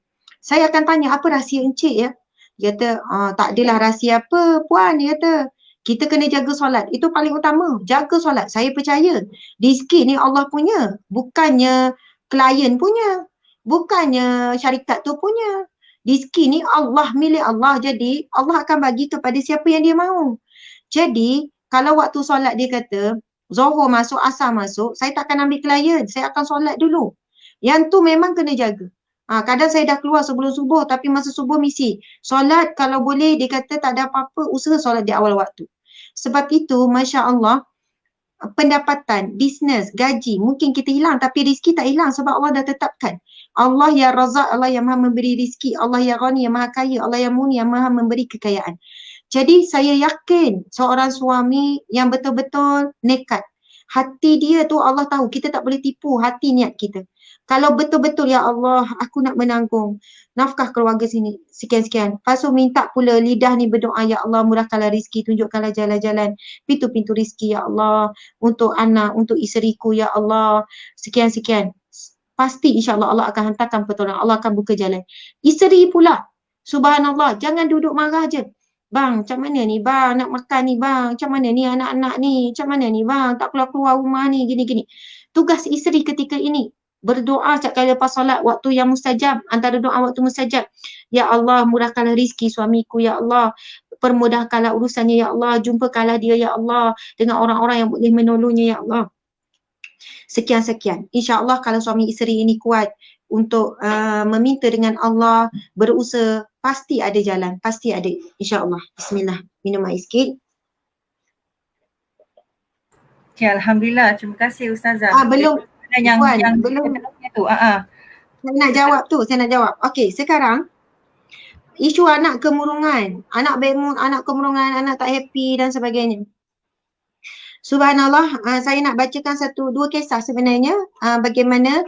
A: Saya akan tanya, apa rahsia Encik ya? Dia kata, tak adalah rahsia apa Puan, dia kata. Kita kena jaga solat, itu paling utama. Jaga solat, saya percaya. Rezeki ni Allah punya, bukannya klien punya, bukannya syarikat tu punya. Rezeki ni Allah, milik Allah, jadi Allah akan bagi kepada siapa yang dia mahu. Jadi kalau waktu solat dia kata Zuhur masuk, Asar masuk, saya tak akan ambil klien, saya akan solat dulu. Yang tu memang kena jaga. Kadang saya dah keluar sebelum subuh, tapi masa subuh misi solat, kalau boleh dia kata tak ada apa-apa, usaha solat di awal waktu. Sebab itu Masya Allah, pendapatan, bisnes, gaji mungkin kita hilang tapi rezeki tak hilang sebab Allah dah tetapkan. Allah ya Razak, Allah yang maha memberi rezeki, Allah ya Ghani yang maha kaya, Allah yang Muni yang maha memberi kekayaan. Jadi saya yakin seorang suami yang betul-betul nekat, Hati dia tu Allah tahu, kita tak boleh tipu hati niat kita. Kalau betul-betul ya Allah, aku nak menanggung nafkah keluarga sini sekian-sekian. Lepas tu minta pula lidah ni berdoa, ya Allah murahkanlah rezeki, tunjukkanlah jalan-jalan, pintu-pintu rezeki ya Allah, untuk anak, untuk isteriku ya Allah, sekian-sekian. Pasti insya-Allah Allah akan hantarkan pertolongan, Allah akan buka jalan. Isteri pula, subhanallah, jangan duduk marah je. Bang, macam mana ni bang, nak makan ni bang, macam mana ni anak-anak ni, macam mana ni bang, tak keluar-keluar rumah ni, gini-gini. Tugas isteri ketika ini, berdoa setiap kali lepas solat, waktu yang mustajab, antara doa waktu mustajab. Ya Allah, murahkanlah rizki suamiku, ya Allah, permudahkanlah urusannya, ya Allah, jumpakanlah dia, ya Allah, dengan orang-orang yang boleh menolongnya, ya Allah. Sekian-sekian. InsyaAllah kalau suami isteri ini kuat untuk meminta dengan Allah, berusaha, pasti ada jalan, pasti ada. InsyaAllah. Bismillah. Minum air sikit.
B: Okay, Alhamdulillah. Terima kasih Ustazah.
A: Belum.
B: Yang
A: belum.
B: Tu.
A: Saya nak jawab tu, saya nak jawab. Okey, sekarang isu anak kemurungan, anak kemurungan, anak tak happy dan sebagainya. Subhanallah, saya nak bacakan dua kisah sebenarnya, bagaimana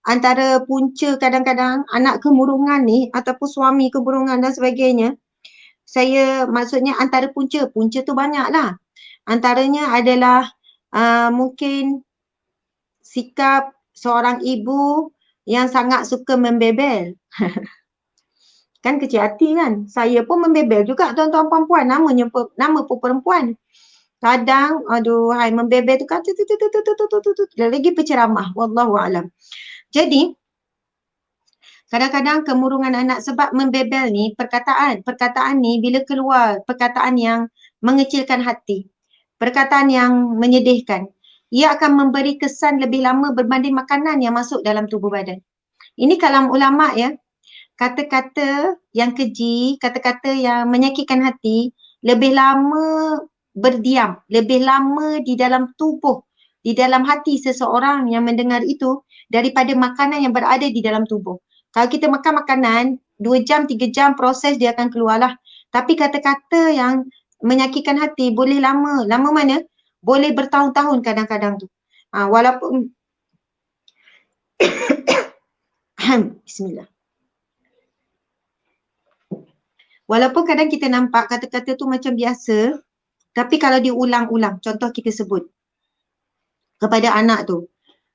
A: antara punca kadang-kadang anak kemurungan ni ataupun suami kemurungan dan sebagainya. Maksudnya antara punca tu banyak lah. Antaranya adalah mungkin sikap seorang ibu yang sangat suka membebel. Kan kecil hati kan. Saya pun membebel juga tuan-tuan perempuan, nama pun perempuan. Kadang aduhai membebel tu kata lagi penceramah, wallahu alam. Jadi kadang-kadang kemurungan anak sebab membebel ni, perkataan ni bila keluar perkataan yang mengecilkan hati, perkataan yang menyedihkan, ia akan memberi kesan lebih lama berbanding makanan yang masuk dalam tubuh badan. Ini kalam ulama ya. Kata-kata yang keji, kata-kata yang menyakitkan hati lebih lama berdiam, lebih lama di dalam tubuh, di dalam hati seseorang yang mendengar itu daripada makanan yang berada di dalam tubuh. Kalau kita makan makanan 2 jam, 3 jam proses dia akan keluarlah. Tapi kata-kata yang menyakitkan hati boleh lama. Lama mana? Boleh bertahun-tahun kadang-kadang tu. Walaupun Bismillah. Walaupun kadang kita nampak kata-kata tu macam biasa, tapi kalau diulang-ulang, contoh kita sebut kepada anak tu,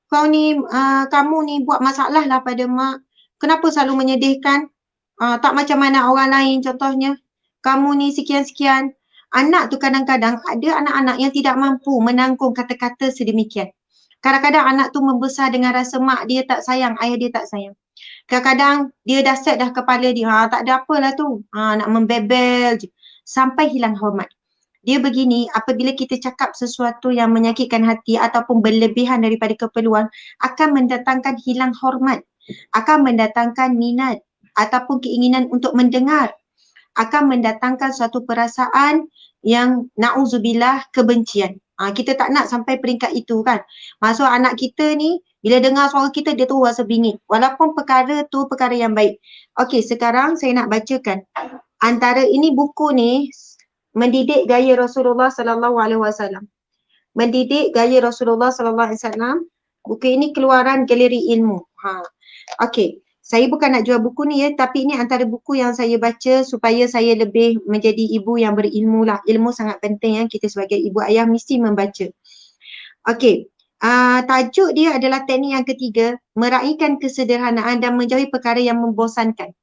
A: kamu ni buat masalah lah pada mak, kenapa selalu menyedihkan, tak macam mana orang lain contohnya, kamu ni sekian-sekian. Anak tu kadang-kadang ada anak-anak yang tidak mampu menanggung kata-kata sedemikian. Kadang-kadang anak tu membesar dengan rasa mak dia tak sayang, ayah dia tak sayang. Kadang-kadang dia dah set dah kepala dia, tak ada apalah tu, nak membebel je sampai hilang hormat. Dia begini, apabila kita cakap sesuatu yang menyakitkan hati ataupun berlebihan daripada keperluan, akan mendatangkan hilang hormat, akan mendatangkan minat ataupun keinginan untuk mendengar, akan mendatangkan suatu perasaan yang na'udzubillah kebencian. Kita tak nak sampai peringkat itu kan. Maksud anak kita ni bila dengar suara kita dia tu rasa bingit. Walaupun perkara tu perkara yang baik. Okey, sekarang saya nak bacakan. Antara ini buku ni Mendidik Gaya Rasulullah Sallallahu Alaihi Wasallam. Mendidik Gaya Rasulullah Sallallahu Alaihi Wasallam. Buku ini keluaran Galeri Ilmu. Okey. Saya bukan nak jual buku ni ya, tapi ini antara buku yang saya baca supaya saya lebih menjadi ibu yang berilmu lah. Ilmu sangat penting ya, kita sebagai ibu ayah mesti membaca. Okey, tajuk dia adalah teknik yang ketiga, meraihkan kesederhanaan dan menjauhi perkara yang membosankan.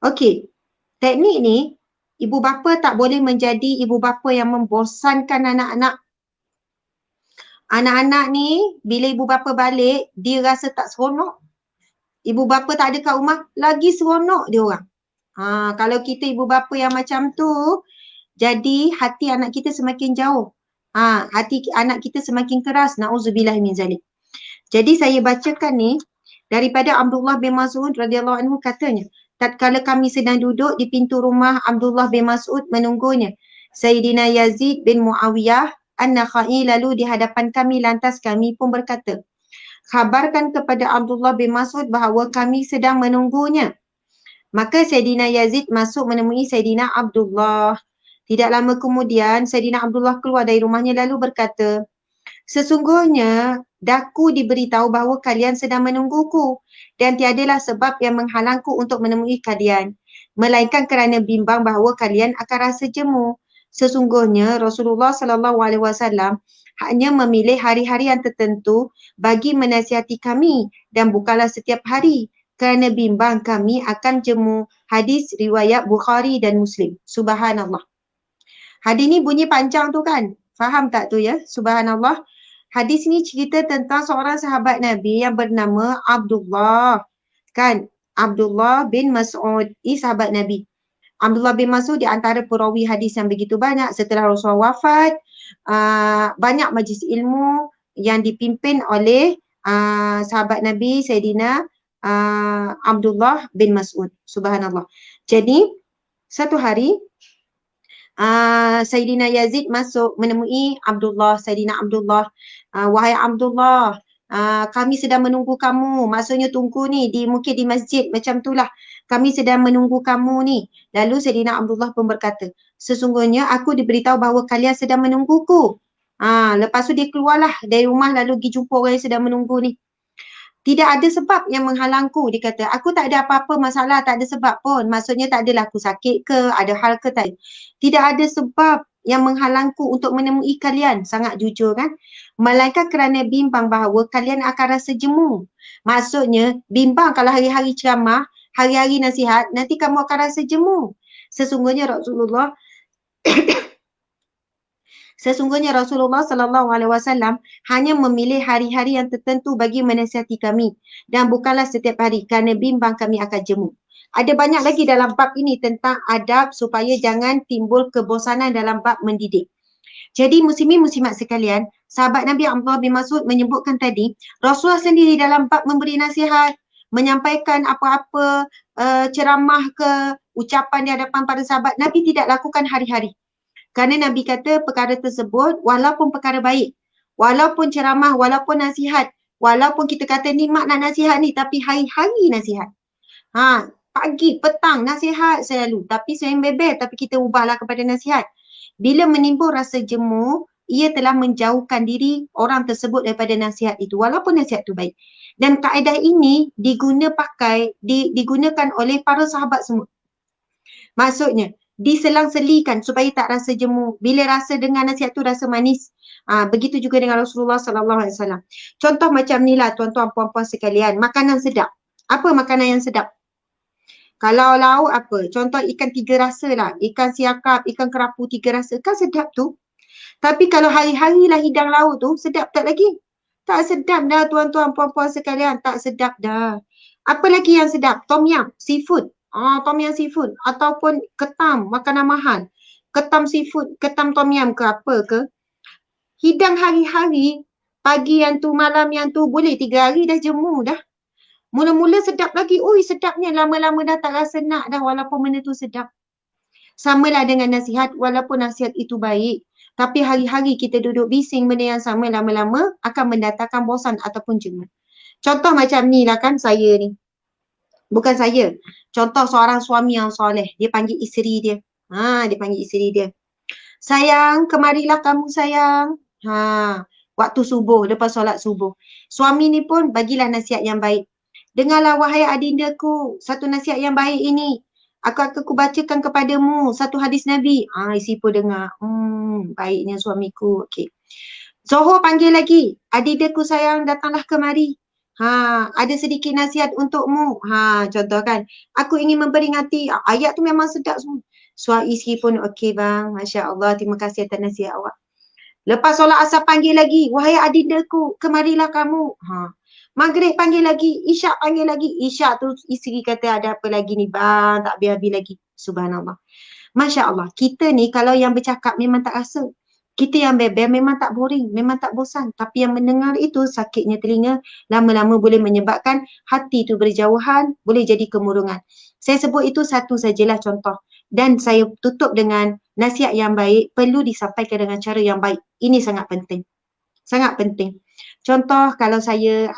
A: Okey, teknik ni, ibu bapa tak boleh menjadi ibu bapa yang membosankan anak-anak. Anak-anak ni, bila ibu bapa balik, dia rasa tak seronok. Ibu bapa tak ada kat rumah, lagi seronok dia orang. Kalau kita ibu bapa yang macam tu, jadi hati anak kita semakin jauh. Hati anak kita semakin keras. Na'udzubillah min zalik. Jadi saya bacakan ni daripada Abdullah bin Mas'ud radhiyallahu anhu katanya, tatkala kami sedang duduk di pintu rumah Abdullah bin Mas'ud menunggunya, Sayyidina Yazid bin Muawiyah an-Nakhai lalu di hadapan kami, lantas kami pun berkata, khabarkan kepada Abdullah bin Mas'ud bahawa kami sedang menunggunya. Maka Sayyidina Yazid masuk menemui Sayyidina Abdullah. Tidak lama kemudian Sayyidina Abdullah keluar dari rumahnya lalu berkata, Sesungguhnya daku diberitahu bahawa kalian sedang menungguku dan tiadalah sebab yang menghalangku untuk menemui kalian, melainkan kerana bimbang bahawa kalian akan rasa jemu. Sesungguhnya Rasulullah sallallahu alaihi wasallam hanya memilih hari-hari yang tertentu bagi menasihati kami dan bukanlah setiap hari kerana bimbang kami akan jemu. Hadis riwayat Bukhari dan Muslim. Subhanallah. Hadis ni bunyi panjang tu kan? Faham tak tu ya? Subhanallah. Hadis ni cerita tentang seorang sahabat Nabi yang bernama Abdullah. Kan? Abdullah bin Mas'ud. Ini sahabat Nabi. Abdullah bin Mas'ud di antara perawi hadis yang begitu banyak. Setelah Rasulullah wafat, banyak majlis ilmu yang dipimpin oleh sahabat Nabi Sayyidina Abdullah bin Mas'ud. Subhanallah. Jadi, satu hari, Sayyidina Yazid masuk menemui Abdullah, Sayyidina Abdullah. Wahai Abdullah, kami sedang menunggu kamu. Maksudnya tunggu ni, mungkin di masjid macam itulah. Kami sedang menunggu kamu ni. Lalu Sayyidina Abdullah pun berkata, sesungguhnya aku diberitahu bahawa kalian sedang menungguku. Lepas tu dia keluarlah dari rumah lalu pergi jumpa orang yang sedang menunggu ni. Tidak ada sebab yang menghalangku, dia kata. Aku tak ada apa-apa masalah, tak ada sebab pun. Maksudnya tak adalah aku sakit ke, ada hal ke, tak. Tidak ada sebab yang menghalangku untuk menemui kalian. Sangat jujur kan? Melainkan kerana bimbang bahawa kalian akan rasa jemu. Maksudnya, bimbang kalau hari-hari ceramah, hari-hari nasihat, nanti kamu akan rasa jemu. Sesungguhnya Rasulullah sallallahu alaihi wasallam hanya memilih hari-hari yang tertentu bagi menasihati kami dan bukanlah setiap hari kerana bimbang kami akan jemu. Ada banyak lagi dalam bab ini tentang adab supaya jangan timbul kebosanan dalam bab mendidik. Jadi muslimin muslimat sekalian, sahabat Nabi Abdullah bin Mas'ud menyebutkan tadi, Rasulullah sendiri dalam bab memberi nasihat, menyampaikan apa-apa ceramah ke ucapan di hadapan para sahabat, Nabi tidak lakukan hari-hari. Kerana Nabi kata perkara tersebut walaupun perkara baik, walaupun ceramah, walaupun nasihat, walaupun kita kata ni mak nak nasihat ni tapi hari-hari nasihat. Pagi, petang nasihat selalu tapi sering bebel tapi kita ubahlah kepada nasihat. Bila menimbul rasa jemu, ia telah menjauhkan diri orang tersebut daripada nasihat itu walaupun nasihat itu baik. Dan kaedah ini digunakan oleh para sahabat semua. Maksudnya, diselang-selikan supaya tak rasa jemu. Bila rasa dengan nasihat tu rasa manis. Begitu juga dengan Rasulullah sallallahu alaihi wasallam. Contoh macam ni lah tuan-tuan puan-puan sekalian. Makanan sedap. Apa makanan yang sedap? Kalau lauk apa? Contoh ikan tiga rasa lah. Ikan siakap, ikan kerapu tiga rasa. Kan sedap tu. Tapi kalau hari-hari lah hidang lauk tu, sedap tak lagi? Tak sedap dah tuan-tuan puan-puan sekalian. Tak sedap dah. Apa lagi yang sedap? Tom yum, seafood. Tom yum seafood ataupun ketam, makanan mahal. Ketam seafood, ketam tom yum ke apa ke. Hidang hari-hari, pagi yang tu, malam yang tu, boleh 3 hari dah jemu dah. Mula-mula sedap lagi. Ui sedapnya, lama-lama dah tak rasa nak dah walaupun benda tu sedap. Samalah dengan nasihat, walaupun nasihat itu baik. Tapi hari-hari kita duduk bising benda yang sama, lama-lama akan mendatangkan bosan ataupun jemu. Contoh macam ni lah kan saya ni. Bukan saya. Contoh seorang suami yang soleh. Dia panggil isteri dia. Dia panggil isteri dia. Sayang, kemarilah kamu sayang. Waktu subuh, lepas solat subuh. Suami ni pun bagilah nasihat yang baik. Dengarlah wahai adindaku, satu nasihat yang baik ini. Aku bacakan kepadamu satu hadis Nabi. Isi pun dengar. Baiknya suamiku. Okey. Zohor panggil lagi. Adindaku sayang, datanglah kemari. Ada sedikit nasihat untukmu. Contoh kan. Aku ingin memperingati. Ayat tu memang sedap semua. Suami isteri pun okey bang. Masya Allah. Terima kasih atas nasihat awak. Lepas solat asar panggil lagi. Wahai adindaku, kemarilah kamu. Maghrib panggil lagi. Isyak panggil lagi. Isyak tu isteri kata ada apa lagi ni bang. Tak habis-habis lagi. Subhanallah. Masya Allah. Kita ni kalau yang bercakap memang tak rasa. Kita yang bebel memang tak boring, memang tak bosan. Tapi yang mendengar itu sakitnya telinga, lama-lama boleh menyebabkan hati itu berjauhan, boleh jadi kemurungan. Saya sebut itu satu sajalah contoh. Dan saya tutup dengan nasihat yang baik perlu disampaikan dengan cara yang baik. Ini sangat penting. Sangat penting. Contoh kalau saya,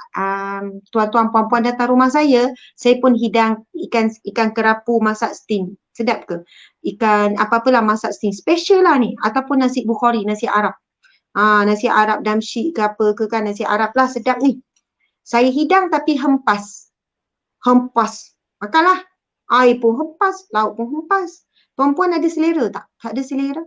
A: tuan-tuan puan-puan datang rumah saya pun hidang ikan kerapu masak steam. Sedap ke? Ikan apa-apalah masak steam. Special lah ni. Ataupun nasi Bukhari, nasi Arab. Nasi Arab damsyik ke apa ke kan, nasi Arab lah sedap ni. Saya hidang tapi hempas. Hempas. Makanlah. Air pun hempas, lauk pun hempas. Perempuan ada selera tak? Tak ada selera.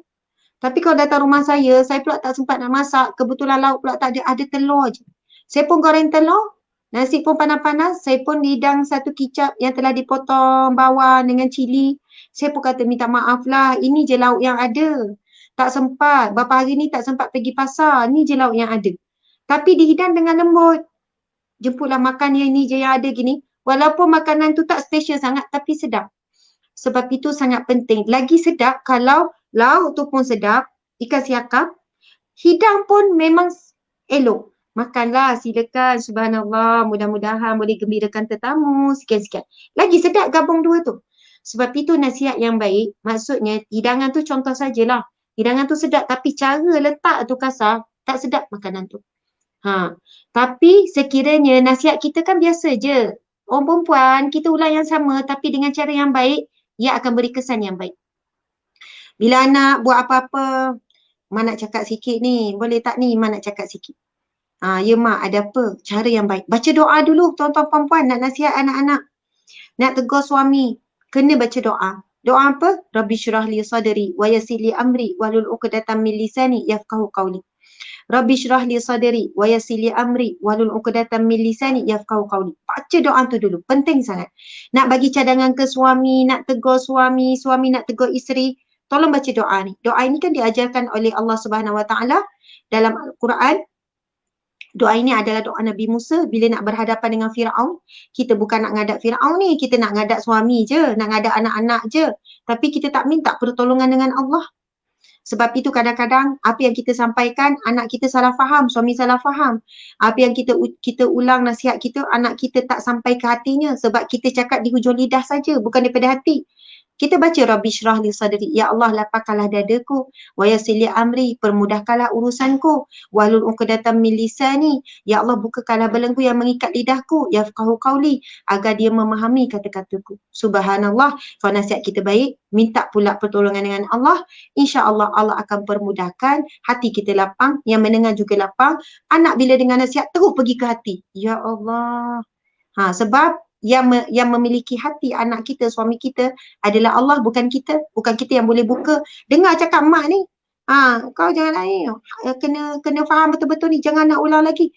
A: Tapi kalau datang rumah saya pula tak sempat nak masak. Kebetulan lauk pula tak ada telur je. Saya pun goreng telur, nasi pun panas-panas, saya pun hidang satu kicap yang telah dipotong bawang dengan cili. Saya pun kata minta maaf lah, ini je lauk yang ada. Tak sempat, berapa hari ni tak sempat pergi pasar, ni je lauk yang ada. Tapi dihidang dengan lembut. Jemputlah makan yang ni je yang ada gini. Walaupun makanan tu tak special sangat tapi sedap. Sebab itu sangat penting. Lagi sedap kalau lauk tu pun sedap, ikan siakap, hidang pun memang elok. Makanlah, silakan. Subhanallah, mudah-mudahan boleh gembirakan tetamu, sekian-sekian. Lagi sedap gabung dua tu. Sebab itu nasihat yang baik, maksudnya hidangan tu contoh sajalah. Hidangan tu sedap tapi cara letak tu kasar, tak sedap makanan tu. Tapi sekiranya nasihat kita kan biasa je. Orang perempuan, kita ulang yang sama tapi dengan cara yang baik, ia akan beri kesan yang baik. Bila anak buat apa-apa, Mak nak cakap sikit ni, boleh tak ni Mak nak cakap sikit? Ya Mak, ada apa? Cara yang baik. Baca doa dulu tuan-tuan perempuan nak nasihat anak-anak. Nak tegur suami, kena baca doa. Doa apa? Rabbi syrah li sadri wa yassir li amri wahlul 'uqdatam min lisani yafqahu qawli. Rabbi syrah li sadri wa yassir li amri wahlul 'uqdatam min lisani yafqahu qawli. Baca doa tu dulu, penting sangat. Nak bagi cadangan ke suami, nak tegur suami, suami nak tegur isteri, tolong baca doa ni. Doa ini kan diajarkan oleh Allah Subhanahu Wa Taala dalam Al-Quran. Doa ini adalah doa Nabi Musa bila nak berhadapan dengan Firaun. Kita bukan nak ngadap Firaun ni, kita nak ngadap suami je, nak ngadap anak-anak je. Tapi kita tak minta pertolongan dengan Allah. Sebab itu kadang-kadang apa yang kita sampaikan, anak kita salah faham, suami salah faham. Apa yang kita ulang nasihat kita, anak kita tak sampai ke hatinya sebab kita cakap di hujung lidah saja, bukan daripada hati. Kita baca Rabbi syrah li sadri, ya Allah lapangkanlah dadaku, wa yassir li amri, permudahkanlah urusanku, wahlul 'uqdatam min lisani, ya Allah bukakanlah belenggu yang mengikat lidahku, yafqahu qawli, agar dia memahami kata-kataku. Subhanallah, kalau nasihat kita baik, minta pula pertolongan dengan Allah, insya-Allah Allah akan permudahkan, hati kita lapang, yang mendengar juga lapang, anak bila dengar nasihat terus pergi ke hati. Ya Allah. Sebab yang memiliki hati anak kita, suami kita adalah Allah, bukan kita. Bukan kita yang boleh buka. Dengar cakap mak ni. Kau jangan lain. Kena faham betul-betul ni. Jangan nak ulang lagi.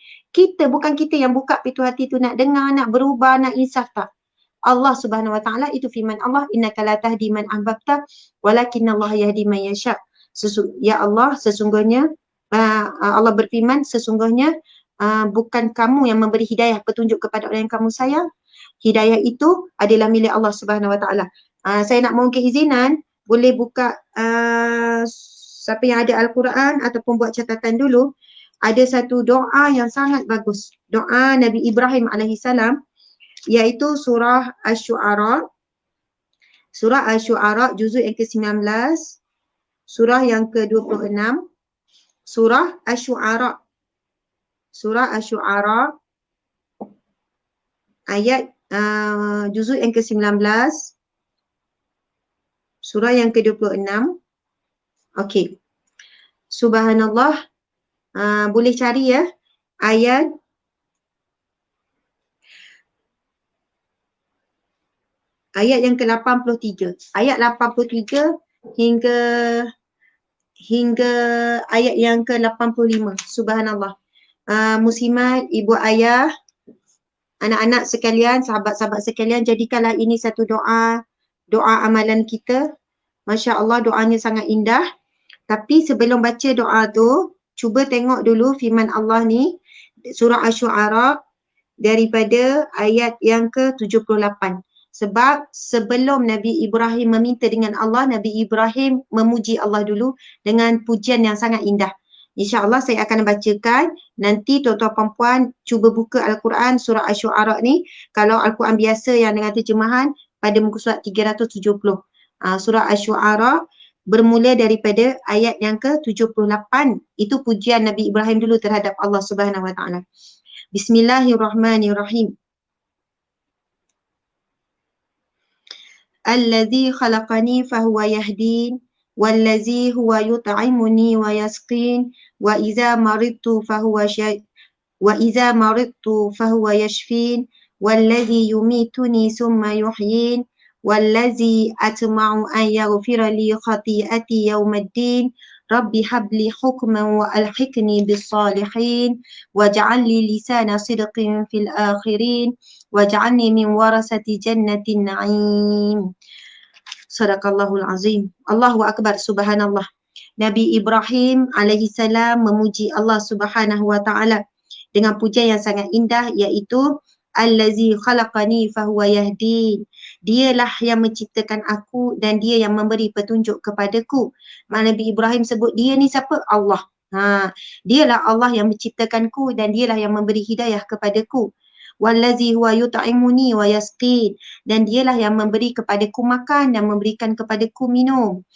A: Bukan kita yang buka pintu hati tu nak dengar, nak berubah, nak insaf tak. Allah Subhanahu Wa Taala itu firman Allah, innaka la tahdi man ahbabta walakinnallaha yahdi man yasha. Ya Allah, sesungguhnya Allah berfirman, sesungguhnya bukan kamu yang memberi hidayah petunjuk kepada orang yang kamu sayang. Hidayah itu adalah milik Allah Subhanahu Wa Taala. Saya nak mohon keizinan, boleh buka siapa yang ada Al-Quran ataupun buat catatan dulu. Ada satu doa yang sangat bagus. Doa Nabi Ibrahim alaihissalam, iaitu surah Asy-Syu'ara. Surah Asy-Syu'ara juzuk yang ke-19, surah yang ke-26. Surah Asy-Syu'ara. Surah Asy-Syu'ara ayat juzuk yang ke-19, surah yang ke-26. Okey. Subhanallah. Boleh cari ya ayat yang ke-83. Ayat 83 hingga ayat yang ke-85. Subhanallah. Muslimat, ibu ayah, anak-anak sekalian, sahabat-sahabat sekalian, jadikanlah ini satu doa amalan kita. Masya Allah, doanya sangat indah. Tapi sebelum baca doa tu, cuba tengok dulu firman Allah ni, surah Asy-Syu'ara daripada ayat yang ke-78. Sebab sebelum Nabi Ibrahim meminta dengan Allah, Nabi Ibrahim memuji Allah dulu dengan pujian yang sangat indah. InsyaAllah saya akan bacakan. Nanti tuan-tuan perempuan cuba buka Al-Quran surah Asy-Syu'ara ni. Kalau Al-Quran biasa yang dengan terjemahan pada muka surat 370. Surah Asy-Syu'ara bermula daripada ayat yang ke-78. Itu pujian Nabi Ibrahim dulu terhadap Allah Subhanahu Wa Taala. Bismillahirrahmanirrahim. Allazi khalaqani fahuwa yahdin wallazi huwa yut'imuni wa yasqin wa idza maridtu fahuwa yashfin wallazi yumituni thumma yuhyin wallazi atma'u an yaghfira li khati'ati yawmiddin rabbi habli hukman wa alhiqni bis salihin waj'al li lisana sidqin fil akhirin waj'alni min warasati jannatin na'im. Sadaqallahul azim. Allahu akbar, subhanallah. Nabi Ibrahim alaihi salam memuji Allah Subhanahu wa taala dengan pujian yang sangat indah, iaitu allazi khalaqani fahuwa yahdin. Dialah yang menciptakan aku dan dia yang memberi petunjuk kepadaku. Nabi Ibrahim sebut dia ni siapa? Allah. Dialah Allah yang menciptakanku dan dialah yang memberi hidayah kepadaku. Wallazi huwa yut'imuni wa yasqin, dan dialah yang memberi kepadaku makan dan memberikan kepadaku minum.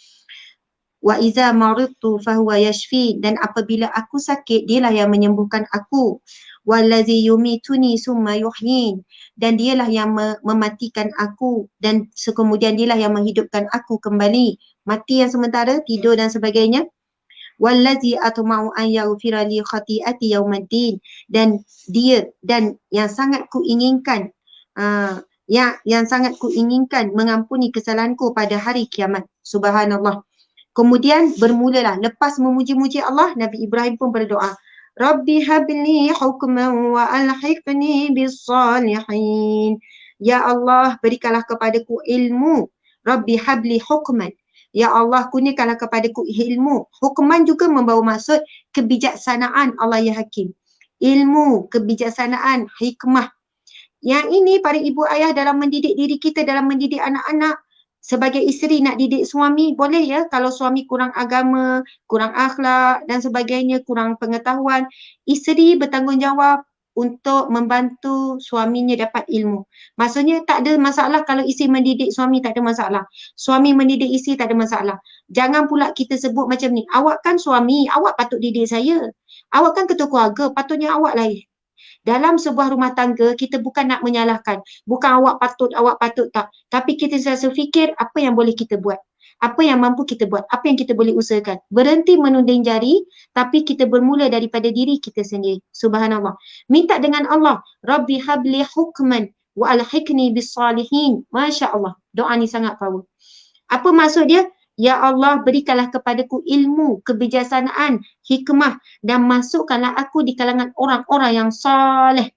A: Wa iza maridtu fahuwa yashfi, dan apabila aku sakit dialah yang menyembuhkan aku. Wallazi yumituni summa yuhyin, dan dialah yang mematikan aku dan kemudian dialah yang menghidupkan aku kembali. Mati yang sementara, tidur dan sebagainya. Wallazi atma'u an yaghfira li khati'ati yaumiddin, dan dia dan yang sangat kuinginkan yang sangat kuinginkan mengampuni kesalahanku pada hari kiamat. Subhanallah. Kemudian bermulalah, lepas memuji-muji Allah, Nabi Ibrahim pun berdoa, Rabbi habli hukman wa alhiqni bis salihin. Ya Allah, berikanlah kepadaku ilmu. Rabbi habli hukman. Ya Allah, kurniakanlah kepadaku ilmu. Hukman juga membawa maksud kebijaksanaan Allah ya Hakim. Ilmu, kebijaksanaan, hikmah. Yang ini para ibu ayah dalam mendidik diri kita, dalam mendidik anak-anak. Sebagai isteri nak didik suami, boleh ya, kalau suami kurang agama, kurang akhlak dan sebagainya, kurang pengetahuan, isteri bertanggungjawab untuk membantu suaminya dapat ilmu. Maksudnya tak ada masalah kalau isteri mendidik suami, tak ada masalah. Suami mendidik isteri, tak ada masalah. Jangan pula kita sebut macam ni, awak kan suami, awak patut didik saya. Awak kan ketua keluarga, patutnya awak lah. Dalam sebuah rumah tangga, kita bukan nak menyalahkan. Bukan awak patut tak. Tapi kita selalu fikir apa yang boleh kita buat. Apa yang mampu kita buat. Apa yang kita boleh usahakan. Berhenti menunding jari, tapi kita bermula daripada diri kita sendiri. Subhanallah. Minta dengan Allah. Rabbi habli hukman wa alhiqni bis salihin. Masya Allah. Doa ni sangat power. Apa maksud dia? Ya Allah, berikanlah kepadaku ilmu, kebijaksanaan, hikmah dan masukkanlah aku di kalangan orang-orang yang saleh.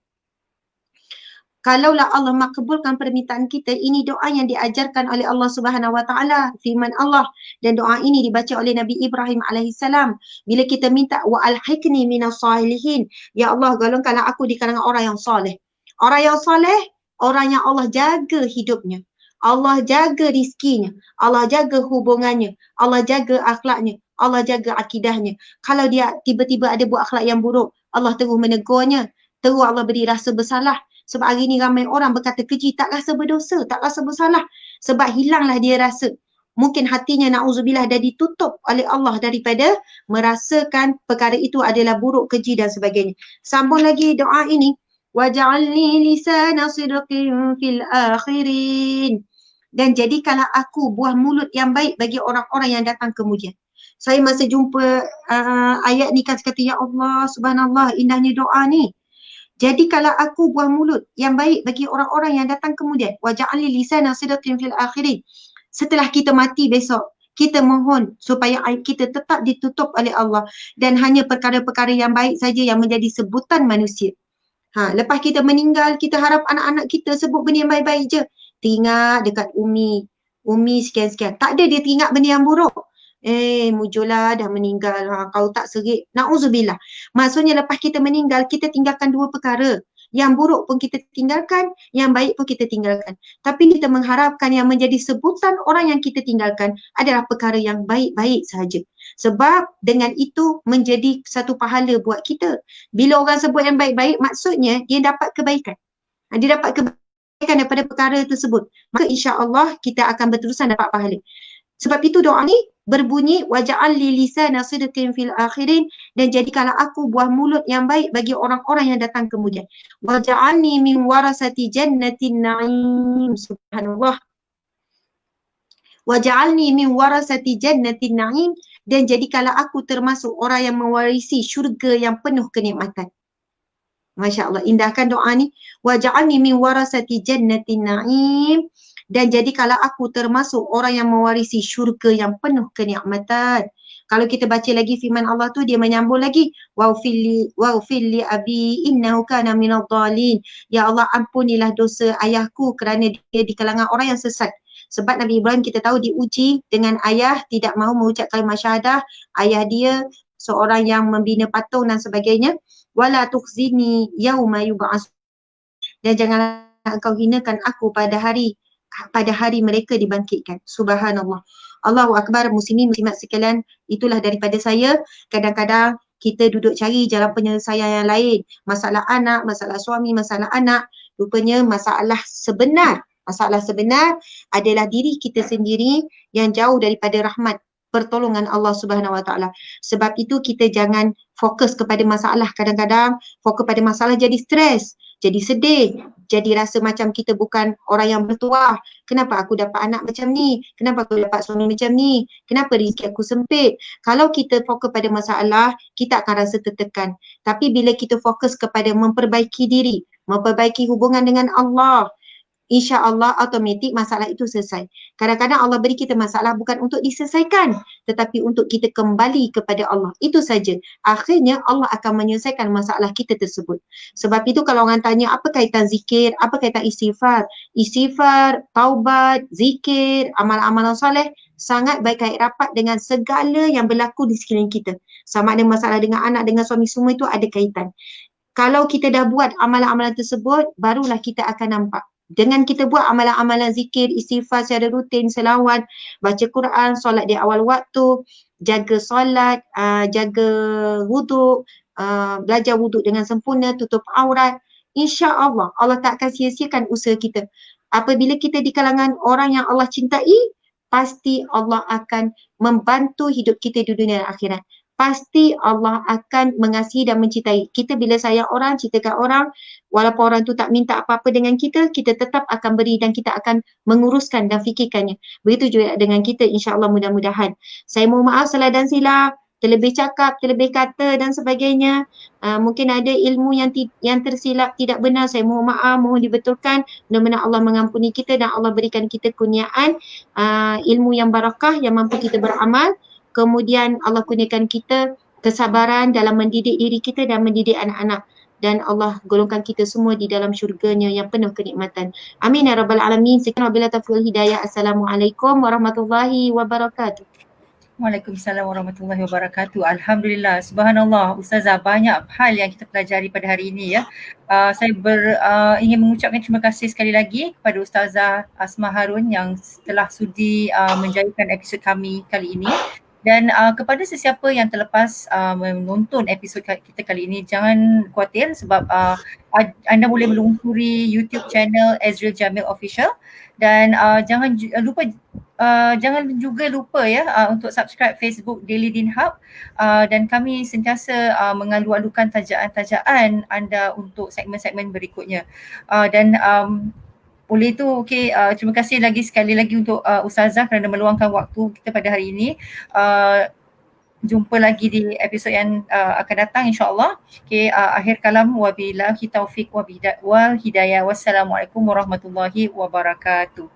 A: Kalaulah Allah makbulkan permintaan kita, ini doa yang diajarkan oleh Allah Subhanahu wa taala, firman Allah, dan doa ini dibaca oleh Nabi Ibrahim alaihissalam. Bila kita minta wa alhiqni minas salihin, ya Allah, golongkanlah aku di kalangan orang yang saleh. Orang yang saleh, orang yang Allah jaga hidupnya. Allah jaga rizkinya, Allah jaga hubungannya, Allah jaga akhlaknya, Allah jaga akidahnya. Kalau dia tiba-tiba ada buat akhlak yang buruk, Allah terus menegurnya, terus Allah beri rasa bersalah. Sebab hari ni ramai orang berkata keji, tak rasa berdosa, tak rasa bersalah. Sebab hilanglah dia rasa. Mungkin hatinya na'udzubillah dah ditutup oleh Allah daripada merasakan perkara itu adalah buruk, keji dan sebagainya. Sambung lagi doa ini. Waj'alni lisana sidqin fil akhirin. Dan jadikanlah aku buah mulut yang baik bagi orang-orang yang datang kemudian. Saya masa jumpa ayat ni kan kata, ya Allah, subhanallah, indahnya doa ni. Jadikanlah aku buah mulut yang baik bagi orang-orang yang datang kemudian. Waj'alni lisana sidqin fil akhirin. Setelah kita mati besok, kita mohon supaya aib kita tetap ditutup oleh Allah dan hanya perkara-perkara yang baik saja yang menjadi sebutan manusia. Lepas kita meninggal, kita harap anak-anak kita sebut benda yang baik-baik je. Teringat dekat Umi sekian-sekian. Tak ada dia teringat benda yang buruk. Mujola dah meninggal, kau tak serik. Na'udzubillah. Maksudnya lepas kita meninggal, kita tinggalkan dua perkara. Yang buruk pun kita tinggalkan, yang baik pun kita tinggalkan. Tapi kita mengharapkan yang menjadi sebutan orang yang kita tinggalkan adalah perkara yang baik-baik sahaja. Sebab dengan itu menjadi satu pahala buat kita. Bila orang sebut yang baik-baik, maksudnya dia dapat kebaikan. Dia dapat kebaikan daripada perkara tersebut. Maka insya-Allah kita akan berterusan dapat pahala. Sebab itu doa ni berbunyi waj'alni lisana sidqin fil akhirin, dan jadikanlah aku buah mulut yang baik bagi orang-orang yang datang kemudian. Waj'alni min warasati jannatin na'im. Subhanallah. waj'alni min warasati jannatin na'im, dan jadikanlah aku termasuk orang yang mewarisi syurga yang penuh kenikmatan. Masya Allah, indahkan doa ni. Waj'alni min warasati jannatin na'im, dan jadikanlah aku termasuk orang yang mewarisi syurga yang penuh kenikmatan. Kalau kita baca lagi firman Allah tu, dia menyambung lagi, waghfirli abi innahu kana minadh dhalin. Ya Allah, ampunilah dosa ayahku kerana dia di kalangan orang yang sesat. Sebab Nabi Ibrahim kita tahu diuji dengan ayah tidak mahu mengucap kalimat syahadah, ayah dia seorang yang membina patung dan sebagainya. Wala tukhzini yauma yub'ats, dan janganlah engkau hinakan aku pada hari mereka dibangkitkan. Subhanallah. Allahu Akbar. Muslimin muslimat sekalian, itulah daripada saya. Kadang-kadang kita duduk cari jalan penyelesaian yang lain. Masalah anak, masalah suami, masalah anak. Rupanya masalah sebenar adalah diri kita sendiri yang jauh daripada rahmat pertolongan Allah Subhanahu Wa Taala. Sebab itu kita jangan fokus kepada masalah. Kadang-kadang fokus pada masalah jadi stres, jadi sedih, jadi rasa macam kita bukan orang yang bertuah. Kenapa aku dapat anak macam ni? Kenapa aku dapat suami macam ni? Kenapa rezeki aku sempit? Kalau kita fokus pada masalah, kita akan rasa tertekan. Tapi bila kita fokus kepada memperbaiki diri, memperbaiki hubungan dengan Allah, insya-Allah automatik masalah itu selesai. Kadang-kadang Allah beri kita masalah bukan untuk diselesaikan, tetapi untuk kita kembali kepada Allah. Itu saja. Akhirnya Allah akan menyelesaikan masalah kita tersebut. Sebab itu kalau orang tanya apa kaitan zikir, apa kaitan istighfar? Istighfar, taubat, zikir, amal-amalan soleh sangat berkait rapat dengan segala yang berlaku di sekeliling kita. Sama ada masalah dengan anak, dengan suami, semua itu ada kaitan. Kalau kita dah buat amalan-amalan tersebut, barulah kita akan nampak. Dengan kita buat amalan-amalan zikir, istighfar secara rutin, selawat, baca Quran, solat di awal waktu, jaga solat, jaga wuduk, belajar wuduk dengan sempurna, tutup aurat, insya-Allah Allah tak akan sia-siakan usaha kita. Apabila kita di kalangan orang yang Allah cintai, pasti Allah akan membantu hidup kita di dunia dan akhirat. Pasti Allah akan mengasihi dan mencintai. Kita bila sayang orang, cintakan orang, walaupun orang tu tak minta apa-apa dengan kita, kita tetap akan beri dan kita akan menguruskan dan fikirkannya. Begitu juga dengan kita, insya-Allah, mudah-mudahan. Saya mohon maaf salah dan silap, terlebih cakap, terlebih kata dan sebagainya. Mungkin ada ilmu yang tersilap, tidak benar, saya mohon maaf, mohon dibetulkan. Mudah-mudahan Allah mengampuni kita dan Allah berikan kita kurniaan ilmu yang barakah yang mampu kita beramal. Kemudian Allah kurniakan kita kesabaran dalam mendidik diri kita dan mendidik anak-anak. Dan Allah golongkan kita semua di dalam syurganya yang penuh kenikmatan. Amin ya rabbal alamin. Sekian wabillahi taufiq wal hidayah. Assalamualaikum warahmatullahi wabarakatuh.
B: Waalaikumsalam warahmatullahi wabarakatuh. Alhamdulillah, subhanallah, Ustazah, banyak hal yang kita pelajari pada hari ini ya. Saya ingin mengucapkan terima kasih sekali lagi kepada Ustazah Asma Harun yang telah sudi menjayakan episod kami kali ini. Dan kepada sesiapa yang terlepas menonton episod kita kali ini, jangan khawatir sebab anda boleh melungkuri YouTube channel Ezreal Jamil Official dan jangan juga lupa ya untuk subscribe Facebook Daily Deen Hub dan kami sentiasa mengalu-alukan tajaan-tajaan anda untuk segmen-segmen berikutnya. Dan oleh itu, terima kasih sekali lagi untuk Ustazah kerana meluangkan waktu kita pada hari ini. Jumpa lagi di episod yang akan datang, insya-Allah. Akhir kalam, wabillahi taufiq wal hidayah. Wassalamualaikum warahmatullahi wabarakatuh.